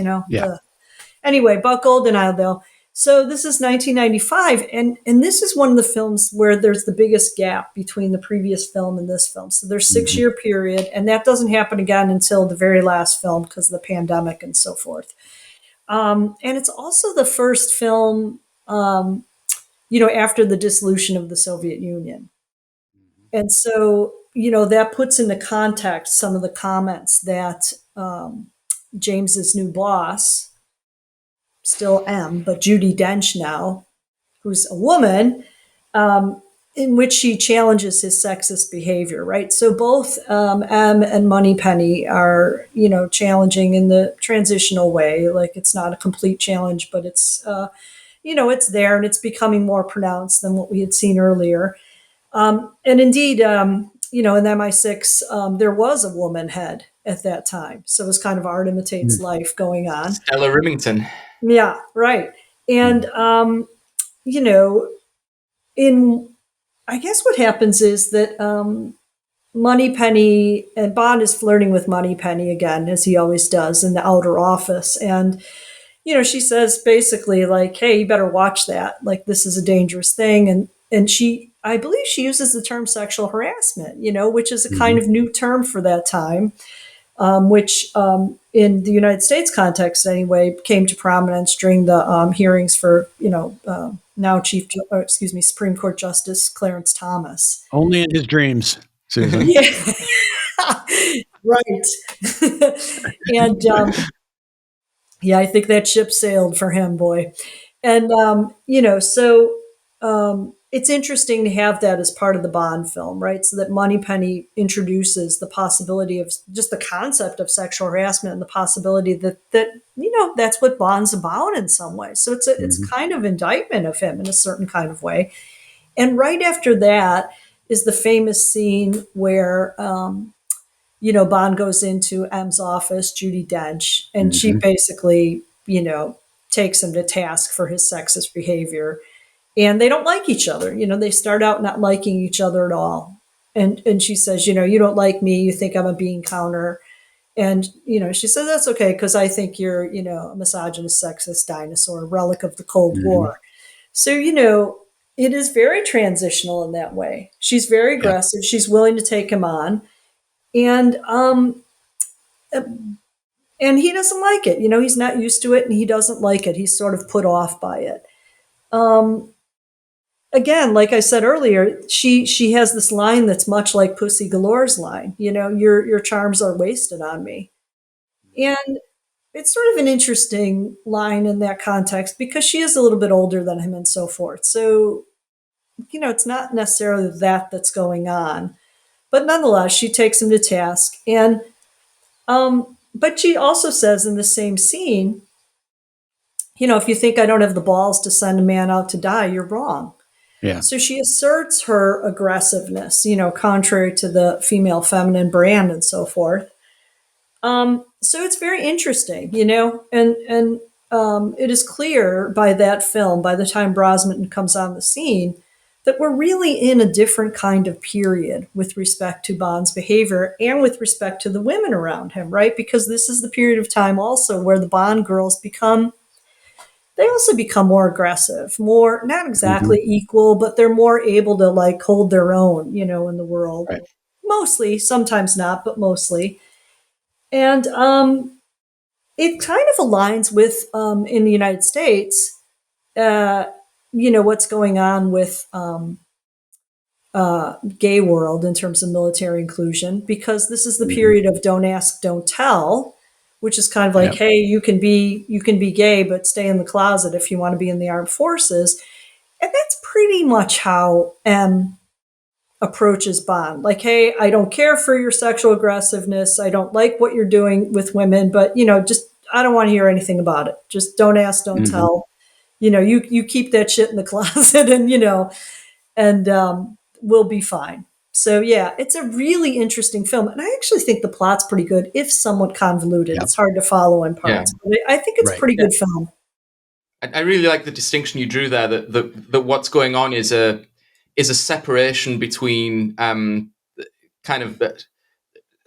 Anyway, Buck Goldeneye though. So this is 1995, and this is one of the films where there's the biggest gap between the previous film and this film. So there's 6-year period, and that doesn't happen again until the very last film because of the pandemic and so forth. And it's also the first film, after the dissolution of the Soviet Union. And so, that puts into context some of the comments that James's new boss, still M, but Judi Dench now, who's a woman, in which she challenges his sexist behavior, right? So both M and Moneypenny are, challenging in the transitional way. Like it's not a complete challenge, but it's, it's there and it's becoming more pronounced than what we had seen earlier. And indeed, in MI6, there was a woman head at that time. So it was kind of art imitates life going on. Stella Remington. Yeah, right. And, I guess what happens is that Moneypenny, and Bond is flirting with Moneypenny again, as he always does in the outer office. And, she says basically like, hey, you better watch that. Like, this is a dangerous thing. And I believe she uses the term sexual harassment, which is a kind of new term for that time. Which in the United States context anyway came to prominence during the hearings for now Supreme Court Justice Clarence Thomas. Only in his dreams, Susan. Yeah, right. And I think that ship sailed for him, boy. And it's interesting to have that as part of the Bond film, right? So that Moneypenny introduces the possibility of just the concept of sexual harassment and the possibility that that's what Bond's about in some way. So it's kind of indictment of him in a certain kind of way. And right after that is the famous scene where Bond goes into M's office, Judi Dench, and she basically takes him to task for his sexist behavior. And they don't like each other. They start out not liking each other at all. And she says, you don't like me. You think I'm a bean counter. And, she says, that's okay, because I think you're, a misogynist, sexist dinosaur, a relic of the Cold War. So, it is very transitional in that way. She's very aggressive. Yeah. She's willing to take him on. And he doesn't like it. He's not used to it and he doesn't like it. He's sort of put off by it. Again, like I said earlier, she has this line that's much like Pussy Galore's line. Your charms are wasted on me. And it's sort of an interesting line in that context because she is a little bit older than him and so forth. So, it's not necessarily that's going on. But nonetheless, she takes him to task. And but she also says in the same scene, if you think I don't have the balls to send a man out to die, you're wrong. Yeah. So she asserts her aggressiveness, contrary to the female feminine brand and so forth. So it's very interesting, and it is clear by that film, by the time Brosnan comes on the scene, that we're really in a different kind of period with respect to Bond's behavior and with respect to the women around him, right? Because this is the period of time also where the Bond girls they also become more aggressive, more, not exactly equal, but they're more able to like hold their own, in the world. Right. Mostly, sometimes not, but mostly. And it kind of aligns with, in the United States, what's going on with gay world in terms of military inclusion, because this is the period of don't ask, don't tell, which is kind of like, hey, you can be gay, but stay in the closet if you want to be in the armed forces. And that's pretty much how M approaches Bond. Like, hey, I don't care for your sexual aggressiveness. I don't like what you're doing with women, but, just I don't want to hear anything about it. Just don't ask, don't tell. You keep that shit in the closet, and we'll be fine. So yeah, it's a really interesting film, and I actually think the plot's pretty good, if somewhat convoluted. It's hard to follow in parts, but I think it's a pretty good film. I really like the distinction you drew there, that what's going on is a separation between kind of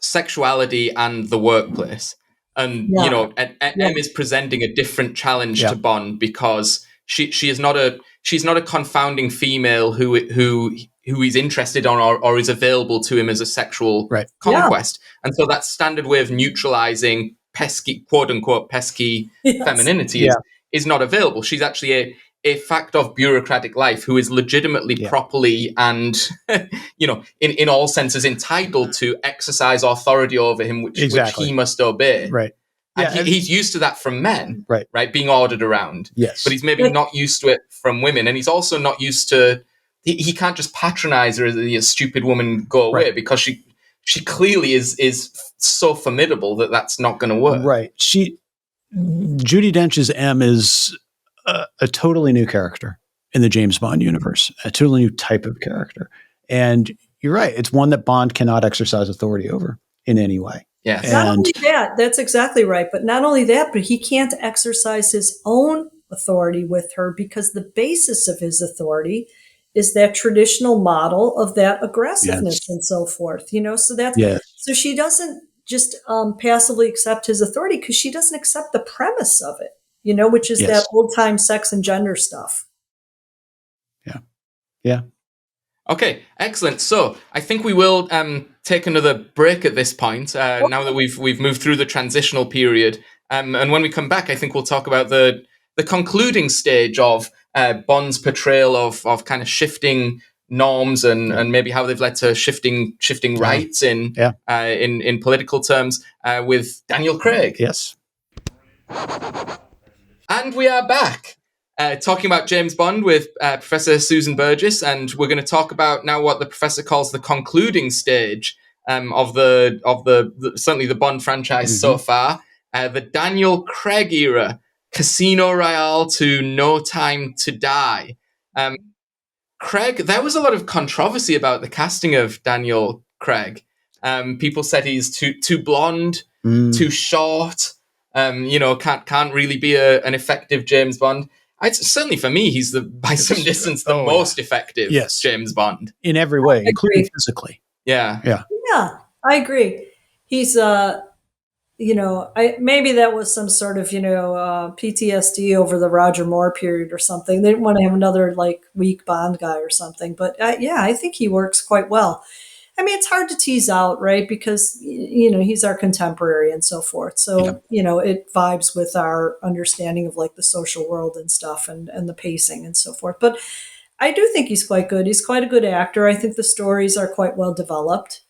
sexuality and the workplace. And Em is presenting a different challenge to Bond, because she is not a confounding female who he's interested on or is available to him as a sexual conquest. And so that standard way of neutralizing pesky, quote unquote, pesky femininity is not available. She's actually a fact of bureaucratic life who is legitimately, properly, and in all senses entitled to exercise authority over him, which he must obey. Right. Yeah, and he's used to that from men, right? Being ordered around. Yes. But he's maybe not used to it from women. And he's also not used to, he can't just patronize her as a stupid woman, go away, because she clearly is so formidable that that's not going to work. Right. Judi Dench's M is a totally new character in the James Bond universe, a totally new type of character. And you're right. It's one that Bond cannot exercise authority over in any way. Yeah. Not only that, that's exactly right. But not only that, but he can't exercise his own authority with her, because the basis of his authority is that traditional model of that aggressiveness and so forth, so that's, so she doesn't just passively accept his authority, because she doesn't accept the premise of it, which is that old time sex and gender stuff. Yeah. Yeah. Okay, excellent. So I think we will take another break at this point, now that we've moved through the transitional period. And when we come back, I think we'll talk about the concluding stage of Bond's portrayal of kind of shifting norms and maybe how they've led to shifting rights in political terms with Daniel Craig. Yes. And we are back. Talking about James Bond with Professor Susan Burgess, and we're going to talk about now what the professor calls the concluding stage of the certainly the Bond franchise so far, the Daniel Craig era, Casino Royale to No Time to Die. Craig, there was a lot of controversy about the casting of Daniel Craig. People said he's too blonde, too short. Can't really be an effective James Bond. Certainly for me, he's by some distance the most effective James Bond in every way, including physically. Yeah, I agree. He's maybe that was some sort of PTSD over the Roger Moore period or something. They didn't want to have another weak Bond guy or something. But I think he works quite well. I mean, it's hard to tease out, right? Because, he's our contemporary and so forth. So, it vibes with our understanding of the social world and stuff and the pacing and so forth. But I do think he's quite good. He's quite a good actor. I think the stories are quite well developed.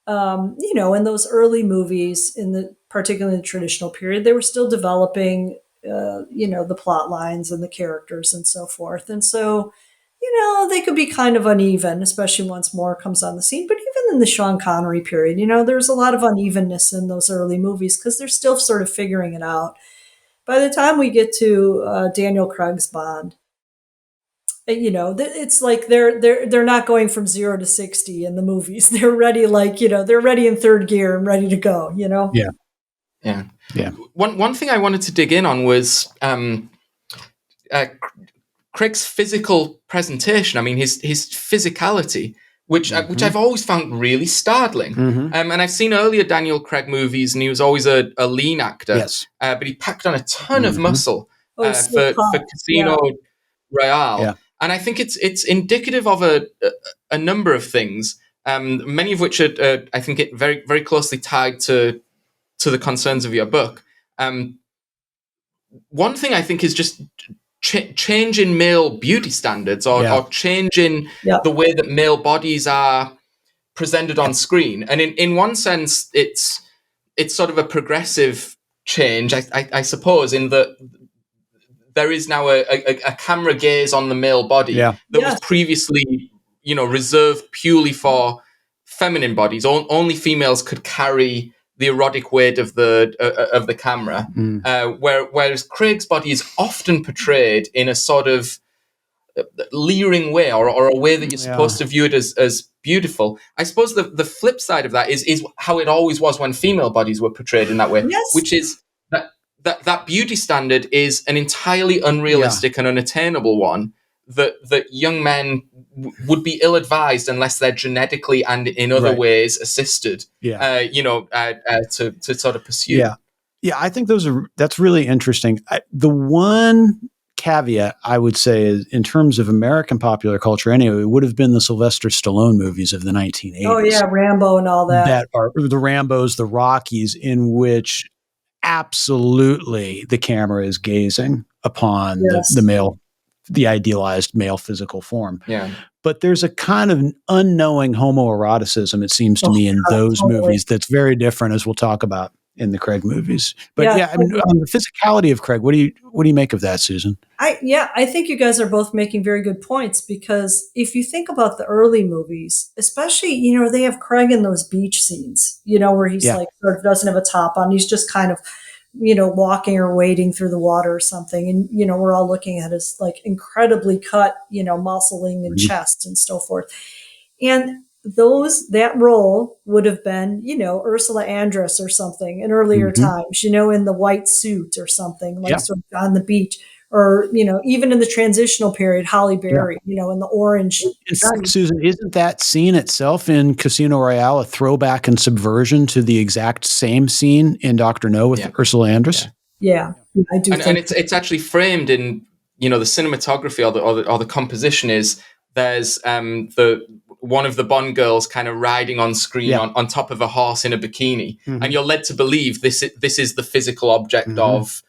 In those early movies, particularly in the traditional period, they were still developing, the plot lines and the characters and so forth. And so, they could be kind of uneven, especially once Moore comes on the scene. But even in the Sean Connery period, there's a lot of unevenness in those early movies because they're still sort of figuring it out. By the time we get to Daniel Craig's Bond, it's like they're not going from 0 to 60 in the movies. They're ready, they're ready in third gear and ready to go. Yeah. One thing I wanted to dig in on was Craig's physical presentation. I mean, his physicality, which I've always found really startling. And I've seen earlier Daniel Craig movies, and he was always a lean actor. Yes. But he packed on a ton of muscle for Casino Royale. Yeah. And I think it's indicative of a number of things, many of which are I think very, very closely tied to the concerns of your book. One thing I think is just change in male beauty standards or change in the way that male bodies are presented on screen. And in one sense, it's sort of a progressive change, I suppose, in that there is now a camera gaze on the male body that was previously, reserved purely for feminine bodies. Only females could carry the erotic weight of the camera, whereas Craig's body is often portrayed in a sort of leering way, or a way that you're supposed to view it as beautiful. I suppose the flip side of that is how it always was when female bodies were portrayed in that way, Yes. which is that beauty standard is an entirely unrealistic and unattainable one that young men would be ill-advised unless they're genetically and in other ways assisted, to sort of pursue. Yeah, I think that's really interesting. The one caveat I would say is, in terms of American popular culture anyway, it would have been the Sylvester Stallone movies of the 1980s. Oh yeah, Rambo and all that. That are the Rambos, the Rockies, in which absolutely the camera is gazing upon the male, the idealized male physical form. Yeah. But there's a kind of unknowing homoeroticism, it seems to me, in those movies that's very different, as we'll talk about in the Craig movies. But I mean, on the physicality of Craig, what do you make of that, Susan? I think you guys are both making very good points, because if you think about the early movies, especially, they have Craig in those beach scenes, where he's like sort of doesn't have a top on. He's just kind of, walking or wading through the water or something. And, we're all looking at his like incredibly cut, muscling and chest and so forth. And that role would have been, Ursula Andress or something in earlier times, in the white suit or something, like sort of on the beach, or, even in the transitional period, Halle Berry, in the orange. In fact, Susan, isn't that scene itself in Casino Royale a throwback and subversion to the exact same scene in Dr. No with Ursula Andress? Yeah, I do. And it's actually framed in, the cinematography or the composition is, there's one of the Bond girls kind of riding on screen on top of a horse in a bikini, and you're led to believe this is the physical object of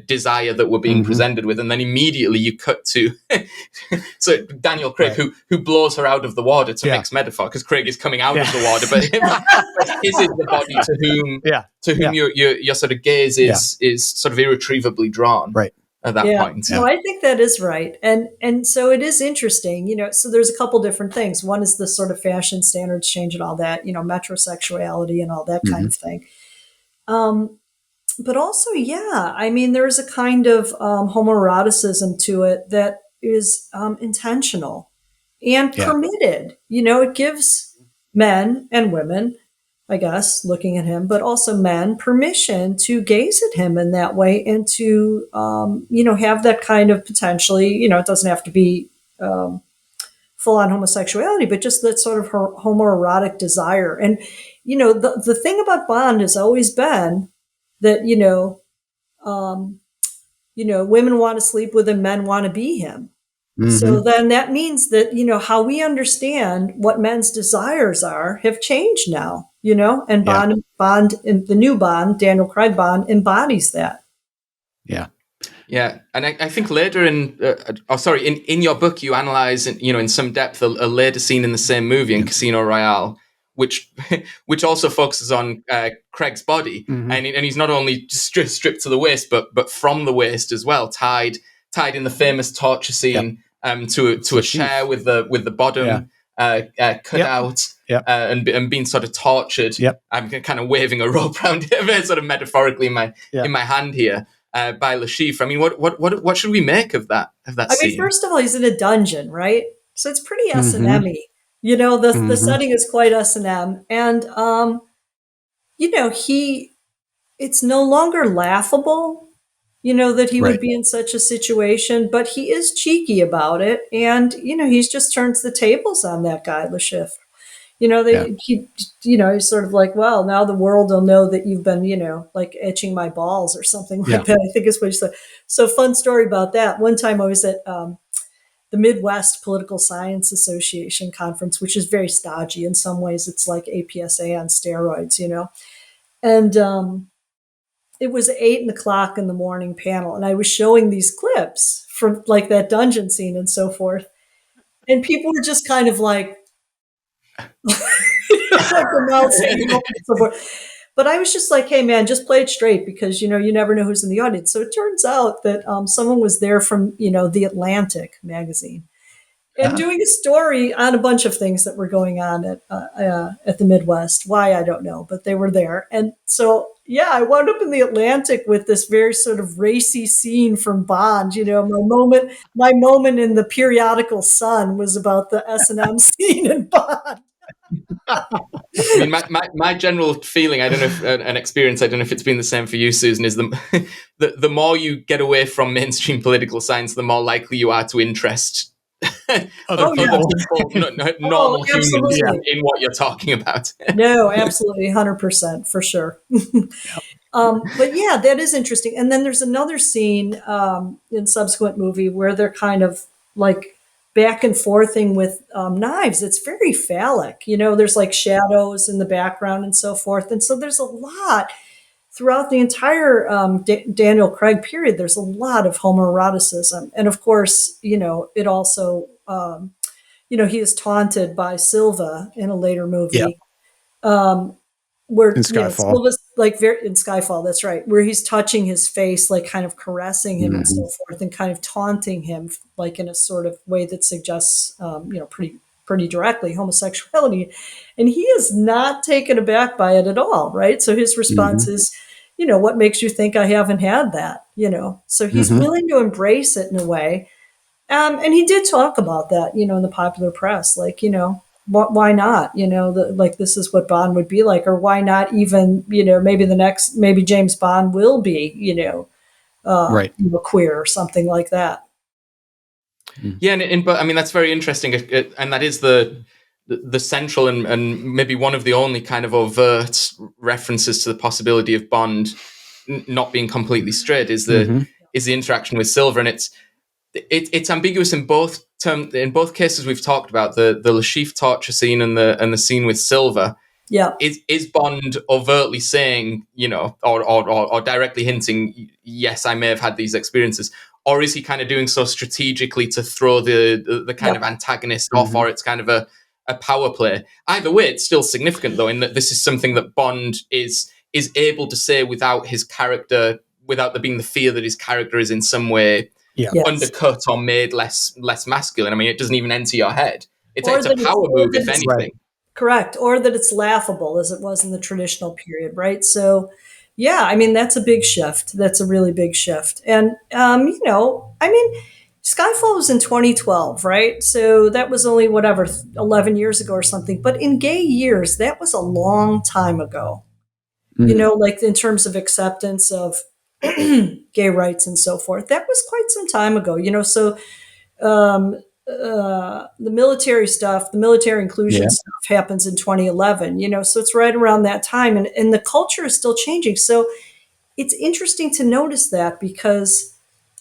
desire that we're being presented with, and then immediately you cut to so Daniel Craig who blows her out of the water to mix metaphor, because Craig is coming out of the water, but his is the body to whom your sort of gaze is sort of irretrievably drawn. Right. At that point. No, I think that is right. And so it is interesting, so there's a couple different things. One is the sort of fashion standards change and all that, metrosexuality and all that kind of thing. But also, I mean, there's a kind of homoeroticism to it that is intentional and permitted. It gives men and women, I guess, looking at him, but also men, permission to gaze at him in that way, and to, have that kind of potentially, it doesn't have to be full on homosexuality, but just that sort of homoerotic desire. And, the thing about Bond has always been that, women want to sleep with him, men want to be him. So then that means that, how we understand what men's desires are have changed now, and Bond, the new Bond, Daniel Craig Bond, embodies that. Yeah. Yeah. And I think later in your book, you analyze, in some depth a later scene in the same movie in Casino Royale, which also focuses on Craig's body. And he's not only stripped to the waist, but from the waist as well, tied in the famous torture scene to a chair with the bottom cut out and being sort of tortured. I'm kind of waving a rope around it, sort of metaphorically in my hand here, by Le Chiffre. I mean, what should we make of that scene? I mean, first of all, he's in a dungeon, right? So it's pretty S&M-y. The setting is quite S&M, and it's no longer laughable, that he would be in such a situation, but he is cheeky about it. And, he just turns the tables on that guy, Le Chiffre. He's sort of like, well, now the world will know that you've been, like itching my balls or something like that, I think is what he said. So fun story about that. One time I was at the Midwest Political Science Association conference, which is very stodgy. In some ways, it's like APSA on steroids, and, it was 8:00 in the morning panel, and I was showing these clips from like that dungeon scene and so forth. And people were just kind of like, like their mouths hanging open and so forth. But I was just like, hey man, just play it straight, because, you never know who's in the audience. So it turns out that someone was there from, The Atlantic magazine. and doing a story on a bunch of things that were going on at the Midwest. Why, I don't know, but they were there. And so, yeah, I wound up in the Atlantic with this very sort of racy scene from Bond. You know, my moment in the periodical Sun was about the S&M scene in Bond. I mean, my general feeling, I don't know if an experience, I don't know if it's been the same for you, Susan, is the more you get away from mainstream political science, the more likely you are to interest other people, normal humans in what you're talking about. No, absolutely, 100% for sure. But yeah, that is interesting. And then there's another scene in subsequent movie where they're kind of like back and forthing with knives. It's very phallic. You know, there's like shadows in the background and so forth. And so there's a lot throughout the entire Daniel Craig period. There's a lot of homoeroticism. And of course, you know, it also, you know, he is taunted by Silva in a later movie. Where in Skyfall. Silva's like in Skyfall, that's right, where he's touching his face, like kind of caressing him and so forth, and kind of taunting him, like in a sort of way that suggests, you know, pretty directly homosexuality, and he is not taken aback by it at all, right? So his response is, you know, what makes you think I haven't had that? You know, so he's willing to embrace it in a way, and he did talk about that, you know, in the popular press, like, you know. Why not? You know, like this is what Bond would be like, or why not even, you know, maybe James Bond will be, you know, you know, queer or something like that. Yeah, but I mean that's very interesting, and that is the central and maybe one of the only kind of overt references to the possibility of Bond not being completely straight is the interaction with Silver, and it's ambiguous in both cases we've talked about, the Lashif torture scene and the scene with Silver. Yeah. Is Bond overtly saying, you know, or directly hinting, yes, I may have had these experiences, or is he kind of doing so strategically to throw the kind of antagonist off, or it's kind of a power play? Either way, it's still significant though, in that this is something that Bond is able to say without his character, without there being the fear that his character is in some way undercut or made less masculine. I mean, it doesn't even enter your head. It's a power move, if anything. Right. Correct. Or that it's laughable as it was in the traditional period, right? So, yeah, I mean, that's a big shift. That's a really big shift. And, you know, I mean, Skyfall was in 2012, right? So that was only, 11 years ago or something. But in gay years, that was a long time ago. You know, like in terms of acceptance of gay rights and so forth. That was quite some time ago, you know. So the military stuff, the military inclusion stuff happens in 2011, you know, so it's right around that time, and the culture is still changing. So it's interesting to notice that because,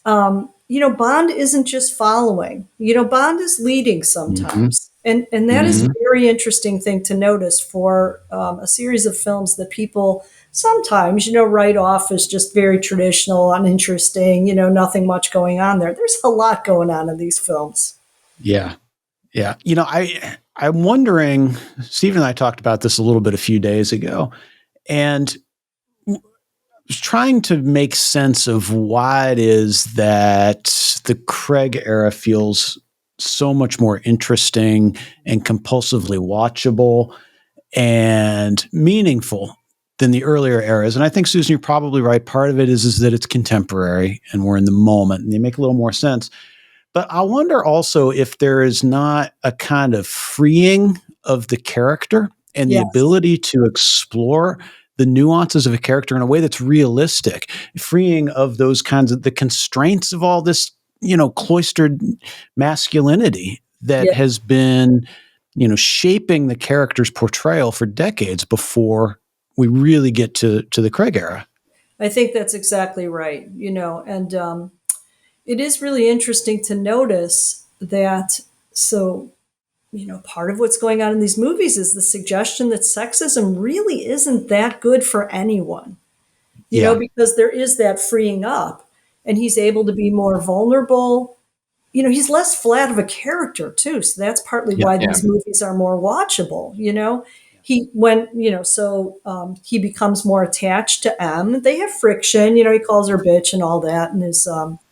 you know, Bond isn't just following, you know, Bond is leading sometimes. And that is a very interesting thing to notice for a series of films that people sometimes, you know, write off as just very traditional, uninteresting, you know, nothing much going on there. There's a lot going on in these films. Yeah. Yeah. You know, I'm wondering, Stephen and I talked about this a little bit a few days ago, and was trying to make sense of why it is that the Craig era feels so much more interesting and compulsively watchable and meaningful than the earlier eras. And I think, Susan, you're probably right. Part of it is that it's contemporary and we're in the moment and they make a little more sense. But I wonder also if there is not a kind of freeing of the character and the ability to explore the nuances of a character in a way that's realistic, freeing of those kinds of the constraints of all this, you know, cloistered masculinity that has been, you know, shaping the character's portrayal for decades before we really get to the Craig era. I think that's exactly right, you know, and it is really interesting to notice that. So, you know, part of what's going on in these movies is the suggestion that sexism really isn't that good for anyone, you know, because there is that freeing up and he's able to be more vulnerable. You know, he's less flat of a character too. So that's partly why these movies are more watchable, you know. He becomes more attached to M. They have friction, you know, he calls her bitch and all that and his,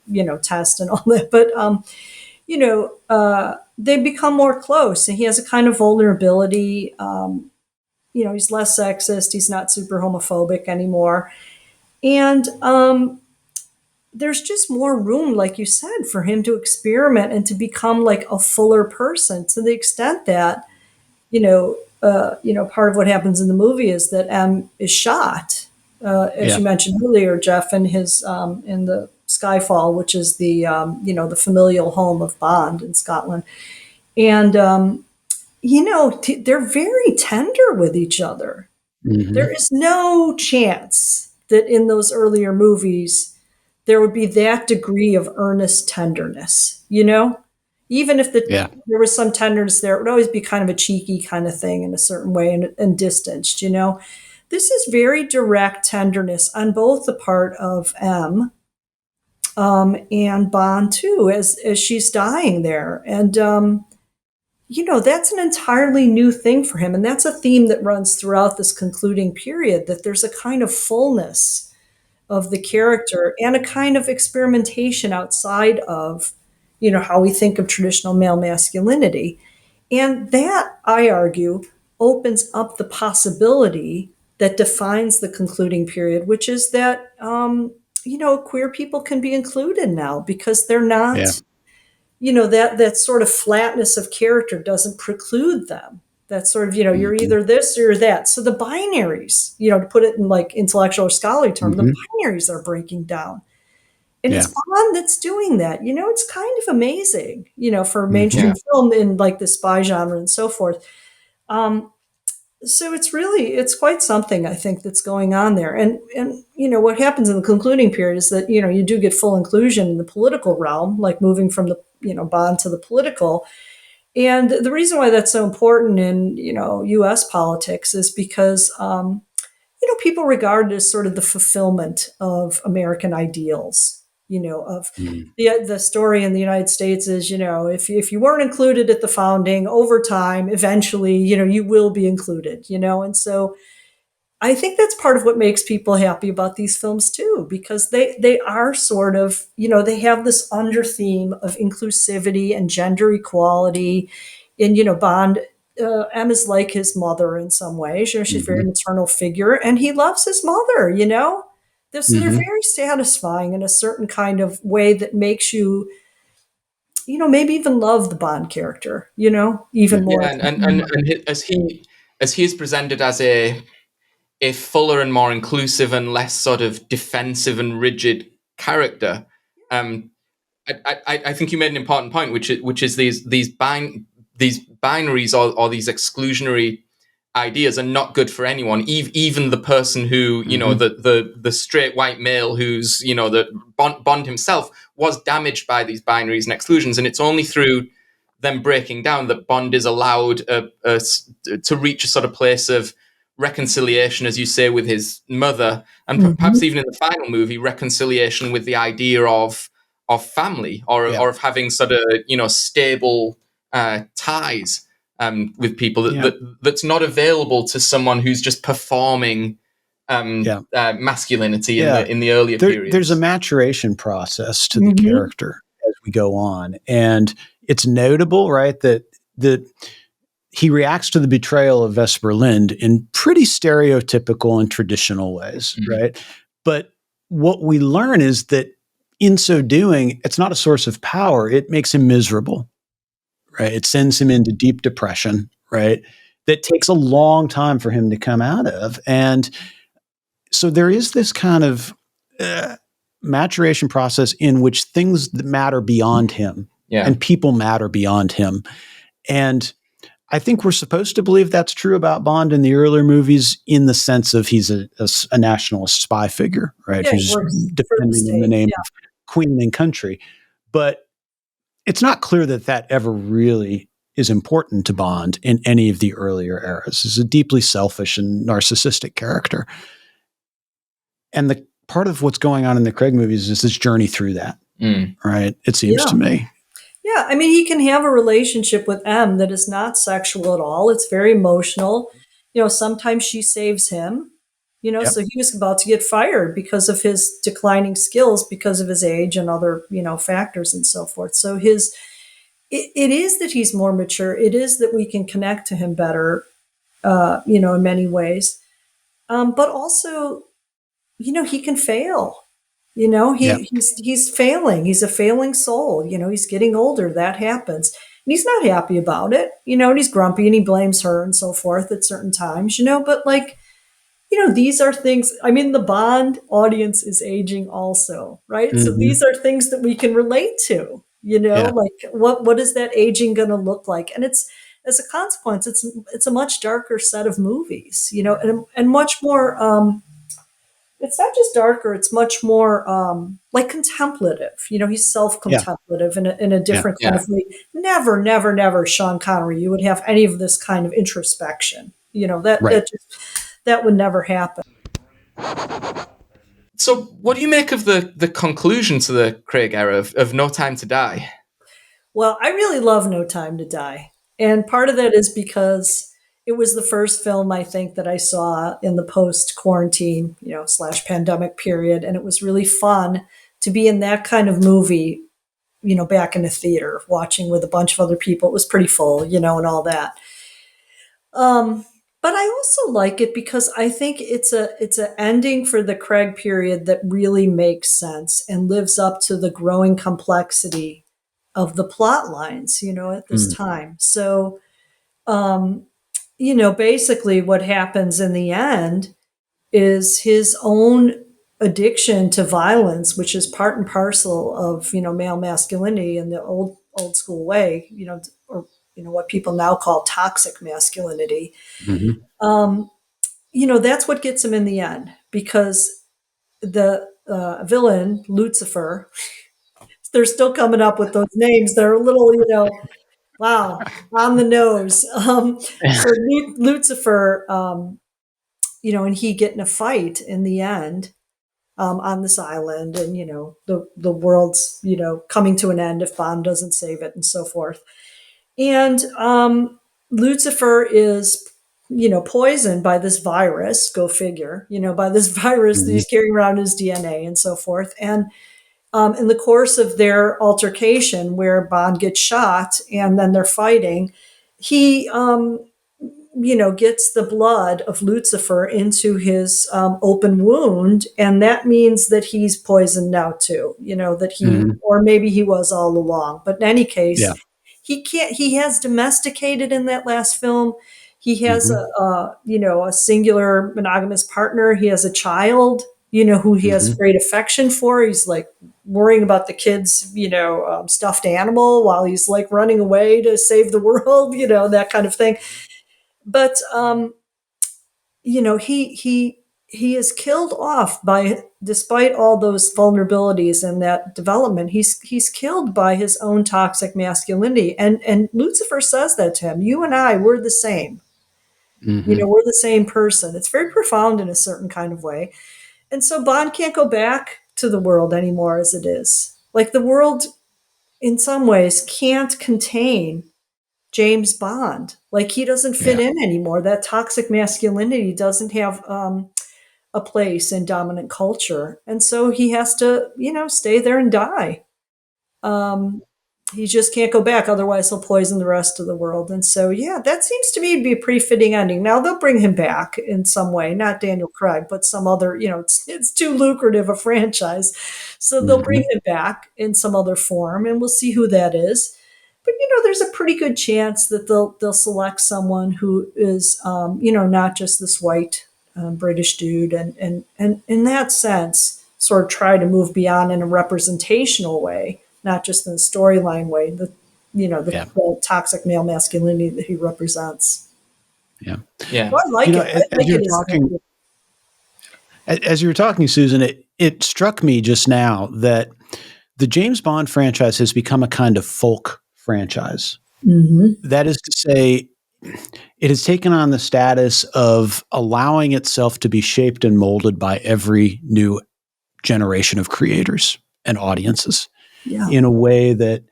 you know, test and all that. But, they become more close, and he has a kind of vulnerability. He's less sexist. He's not super homophobic anymore. And there's just more room, like you said, for him to experiment and to become like a fuller person, to the extent that, part of what happens in the movie is that M is shot, as you mentioned earlier, Jeff, in in the Skyfall, which is the familial home of Bond in Scotland. And, they're very tender with each other. Mm-hmm. There is no chance that in those earlier movies there would be that degree of earnest tenderness, Even if there was some tenderness there, it would always be kind of a cheeky kind of thing in a certain way and distanced, This is very direct tenderness on both the part of M and Bond too, as she's dying there. And that's an entirely new thing for him. And that's a theme that runs throughout this concluding period, that there's a kind of fullness of the character and a kind of experimentation outside of, how we think of traditional male masculinity. And that, I argue, opens up the possibility that defines the concluding period, which is that, queer people can be included now because they're not. Yeah. That sort of flatness of character doesn't preclude them. That sort of, you're either this or you're that. So the binaries, to put it in like intellectual or scholarly term, the binaries are breaking down. And it's Bond that's doing that. It's kind of amazing, for mainstream film in like the spy genre and so forth. So it's quite something, I think, that's going on there. And what happens in the concluding period is that, you do get full inclusion in the political realm, like moving from the, Bond to the political. And the reason why that's so important in, U.S. politics is because, people regard it as sort of the fulfillment of American ideals. The story in the United States is, if you weren't included at the founding, over time, eventually, you will be included, and so I think that's part of what makes people happy about these films too, because they are sort of, they have this under theme of inclusivity and gender equality. And, Bond, M is like his mother in some ways. She's a very maternal figure, and he loves his mother, So they're very satisfying in a certain kind of way that makes you, maybe even love the Bond character, even more. Yeah, and as he is presented as a fuller and more inclusive and less sort of defensive and rigid character, I think you made an important point, which is these binaries or these exclusionary ideas are not good for anyone. Even the person who, the straight white male who's, the Bond himself was damaged by these binaries and exclusions, and it's only through them breaking down that Bond is allowed to reach a sort of place of reconciliation, as you say, with his mother, and perhaps even in the final movie, reconciliation with the idea of family or of having sort of stable ties with people that's not available to someone who's just performing masculinity in the earlier periods. There's a maturation process to the character as we go on, and it's notable, right, that he reacts to the betrayal of Vesper Lind in pretty stereotypical and traditional ways, right? But what we learn is that in so doing, it's not a source of power. It makes him miserable, right? It sends him into deep depression, right? That takes a long time for him to come out of. And so there is this kind of maturation process in which things that matter beyond him and people matter beyond him. And I think we're supposed to believe that's true about Bond in the earlier movies, in the sense of he's a nationalist spy figure, right? Who's defending in the name of Queen and country. But it's not clear that ever really is important to Bond in any of the earlier eras. He's a deeply selfish and narcissistic character. And the part of what's going on in the Craig movies is this journey through that, right? It seems to me. Yeah, I mean, he can have a relationship with M that is not sexual at all. It's very emotional. Sometimes she saves him, so he was about to get fired because of his declining skills, because of his age and other, factors and so forth. So his it is that he's more mature. It is that we can connect to him better, in many ways. But also, he can fail. Yeah. He's failing. He's a failing soul. He's getting older. That happens. And he's not happy about it, and he's grumpy and he blames her and so forth at certain times, but like, these are things, I mean, the Bond audience is aging also, right? So Mm-hmm. these are things that we can relate to, Yeah. like what is that aging going to look like? And it's, as a consequence, it's a much darker set of movies, and much more, it's not just darker, it's much more like contemplative. He's Yeah. self-contemplative in a Yeah. different kind of way. Never, never, never, Sean Connery, you would have any of this kind of introspection. Right. That would never happen. So, what do you make of the conclusion to the Craig era of No Time to Die? Well, I really love No Time to Die. And part of that is because it was the first film, I think, that I saw in the post-quarantine, / pandemic period. And it was really fun to be in that kind of movie, back in a theater, watching with a bunch of other people. It was pretty full, and all that. But I also like it because I think it's an ending for the Craig period that really makes sense and lives up to the growing complexity of the plot lines, at this time. So, basically what happens in the end is his own addiction to violence, which is part and parcel of, male masculinity in the old school way, or, what people now call toxic masculinity. Mm-hmm. That's what gets him in the end, because the villain, Lucifer, they're still coming up with those names. They're a little, wow, on the nose. So Lucifer, and he get in a fight in the end on this island, and the world's coming to an end if Bond doesn't save it, and so forth. And Lucifer is poisoned by this virus. Go figure. By this virus that Mm-hmm. he's carrying around his DNA and so forth. And in the course of their altercation, where Bond gets shot and then they're fighting, he gets the blood of Lucifer into his open wound, and that means that he's poisoned now too. That he, Mm-hmm. or maybe he was all along. But in any case, Yeah. he can't. He has domesticated in that last film. He has Mm-hmm. a singular monogamous partner. He has a child, who he has Mm-hmm. great affection for. He's like worrying about the kid's, stuffed animal while he's like running away to save the world, that kind of thing. But he is killed off by, despite all those vulnerabilities and that development, he's killed by his own toxic masculinity. And Lucifer says that to him. You and I, we're the same. Mm-hmm. We're the same person. It's very profound in a certain kind of way. And so Bond can't go back to the world anymore as it is. Like, the world, in some ways, can't contain James Bond. Like, he doesn't fit Yeah. in anymore. That toxic masculinity doesn't have a place in dominant culture. And so he has to, stay there and die. He just can't go back. Otherwise, he'll poison the rest of the world. And so, yeah, that seems to me to be a pretty fitting ending. Now, they'll bring him back in some way, not Daniel Craig, but some other, it's too lucrative a franchise. So they'll bring Mm-hmm. him back in some other form, and we'll see who that is. But there's a pretty good chance that they'll select someone who is not just this white British dude, and in that sense sort of try to move beyond in a representational way, not just in a storyline way. Yeah. The toxic male masculinity that he represents. Yeah. Yeah. So I like it. I As like you're it talking, as you were talking, Susan, it struck me just now that the James Bond franchise has become a kind of folk franchise. Mm-hmm. That is to say, it has taken on the status of allowing itself to be shaped and molded by every new generation of creators and audiences Yeah. in a way that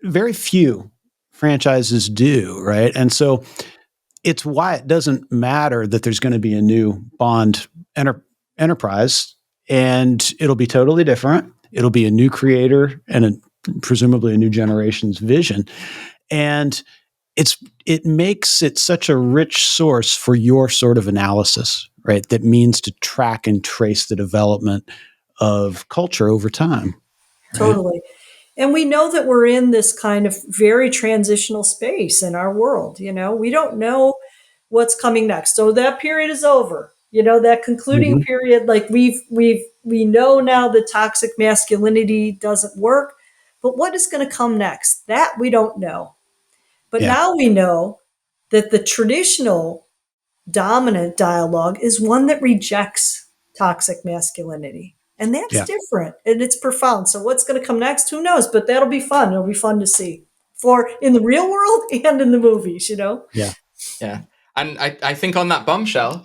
very few franchises do, right? And so it's why it doesn't matter that there's going to be a new Bond enterprise, and it'll be totally different. It'll be a new creator and presumably a new generation's vision. And it makes it such a rich source for your sort of analysis, right? That means to track and trace the development of culture over time. Right? Totally. And we know that we're in this kind of very transitional space in our world. We don't know what's coming next. So that period is over. That concluding period, like we know now that toxic masculinity doesn't work, but what is going to come next? That we don't know. But now we know that the traditional dominant dialogue is one that rejects toxic masculinity. And that's different and it's profound. So what's going to come next? Who knows? But that'll be fun. It'll be fun to see for in the real world and in the movies, Yeah. Yeah. And I think on that bombshell,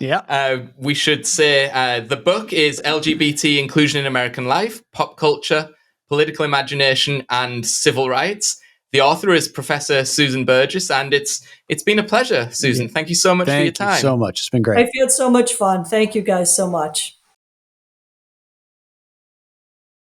we should say the book is LGBT Inclusion in American Life, Pop Culture, Political Imagination, and Civil Rights. The author is Professor Susan Burgess, and it's been a pleasure, Susan. Thank you so much for your time. Thank you so much. It's been great. I feel so much fun. Thank you guys so much.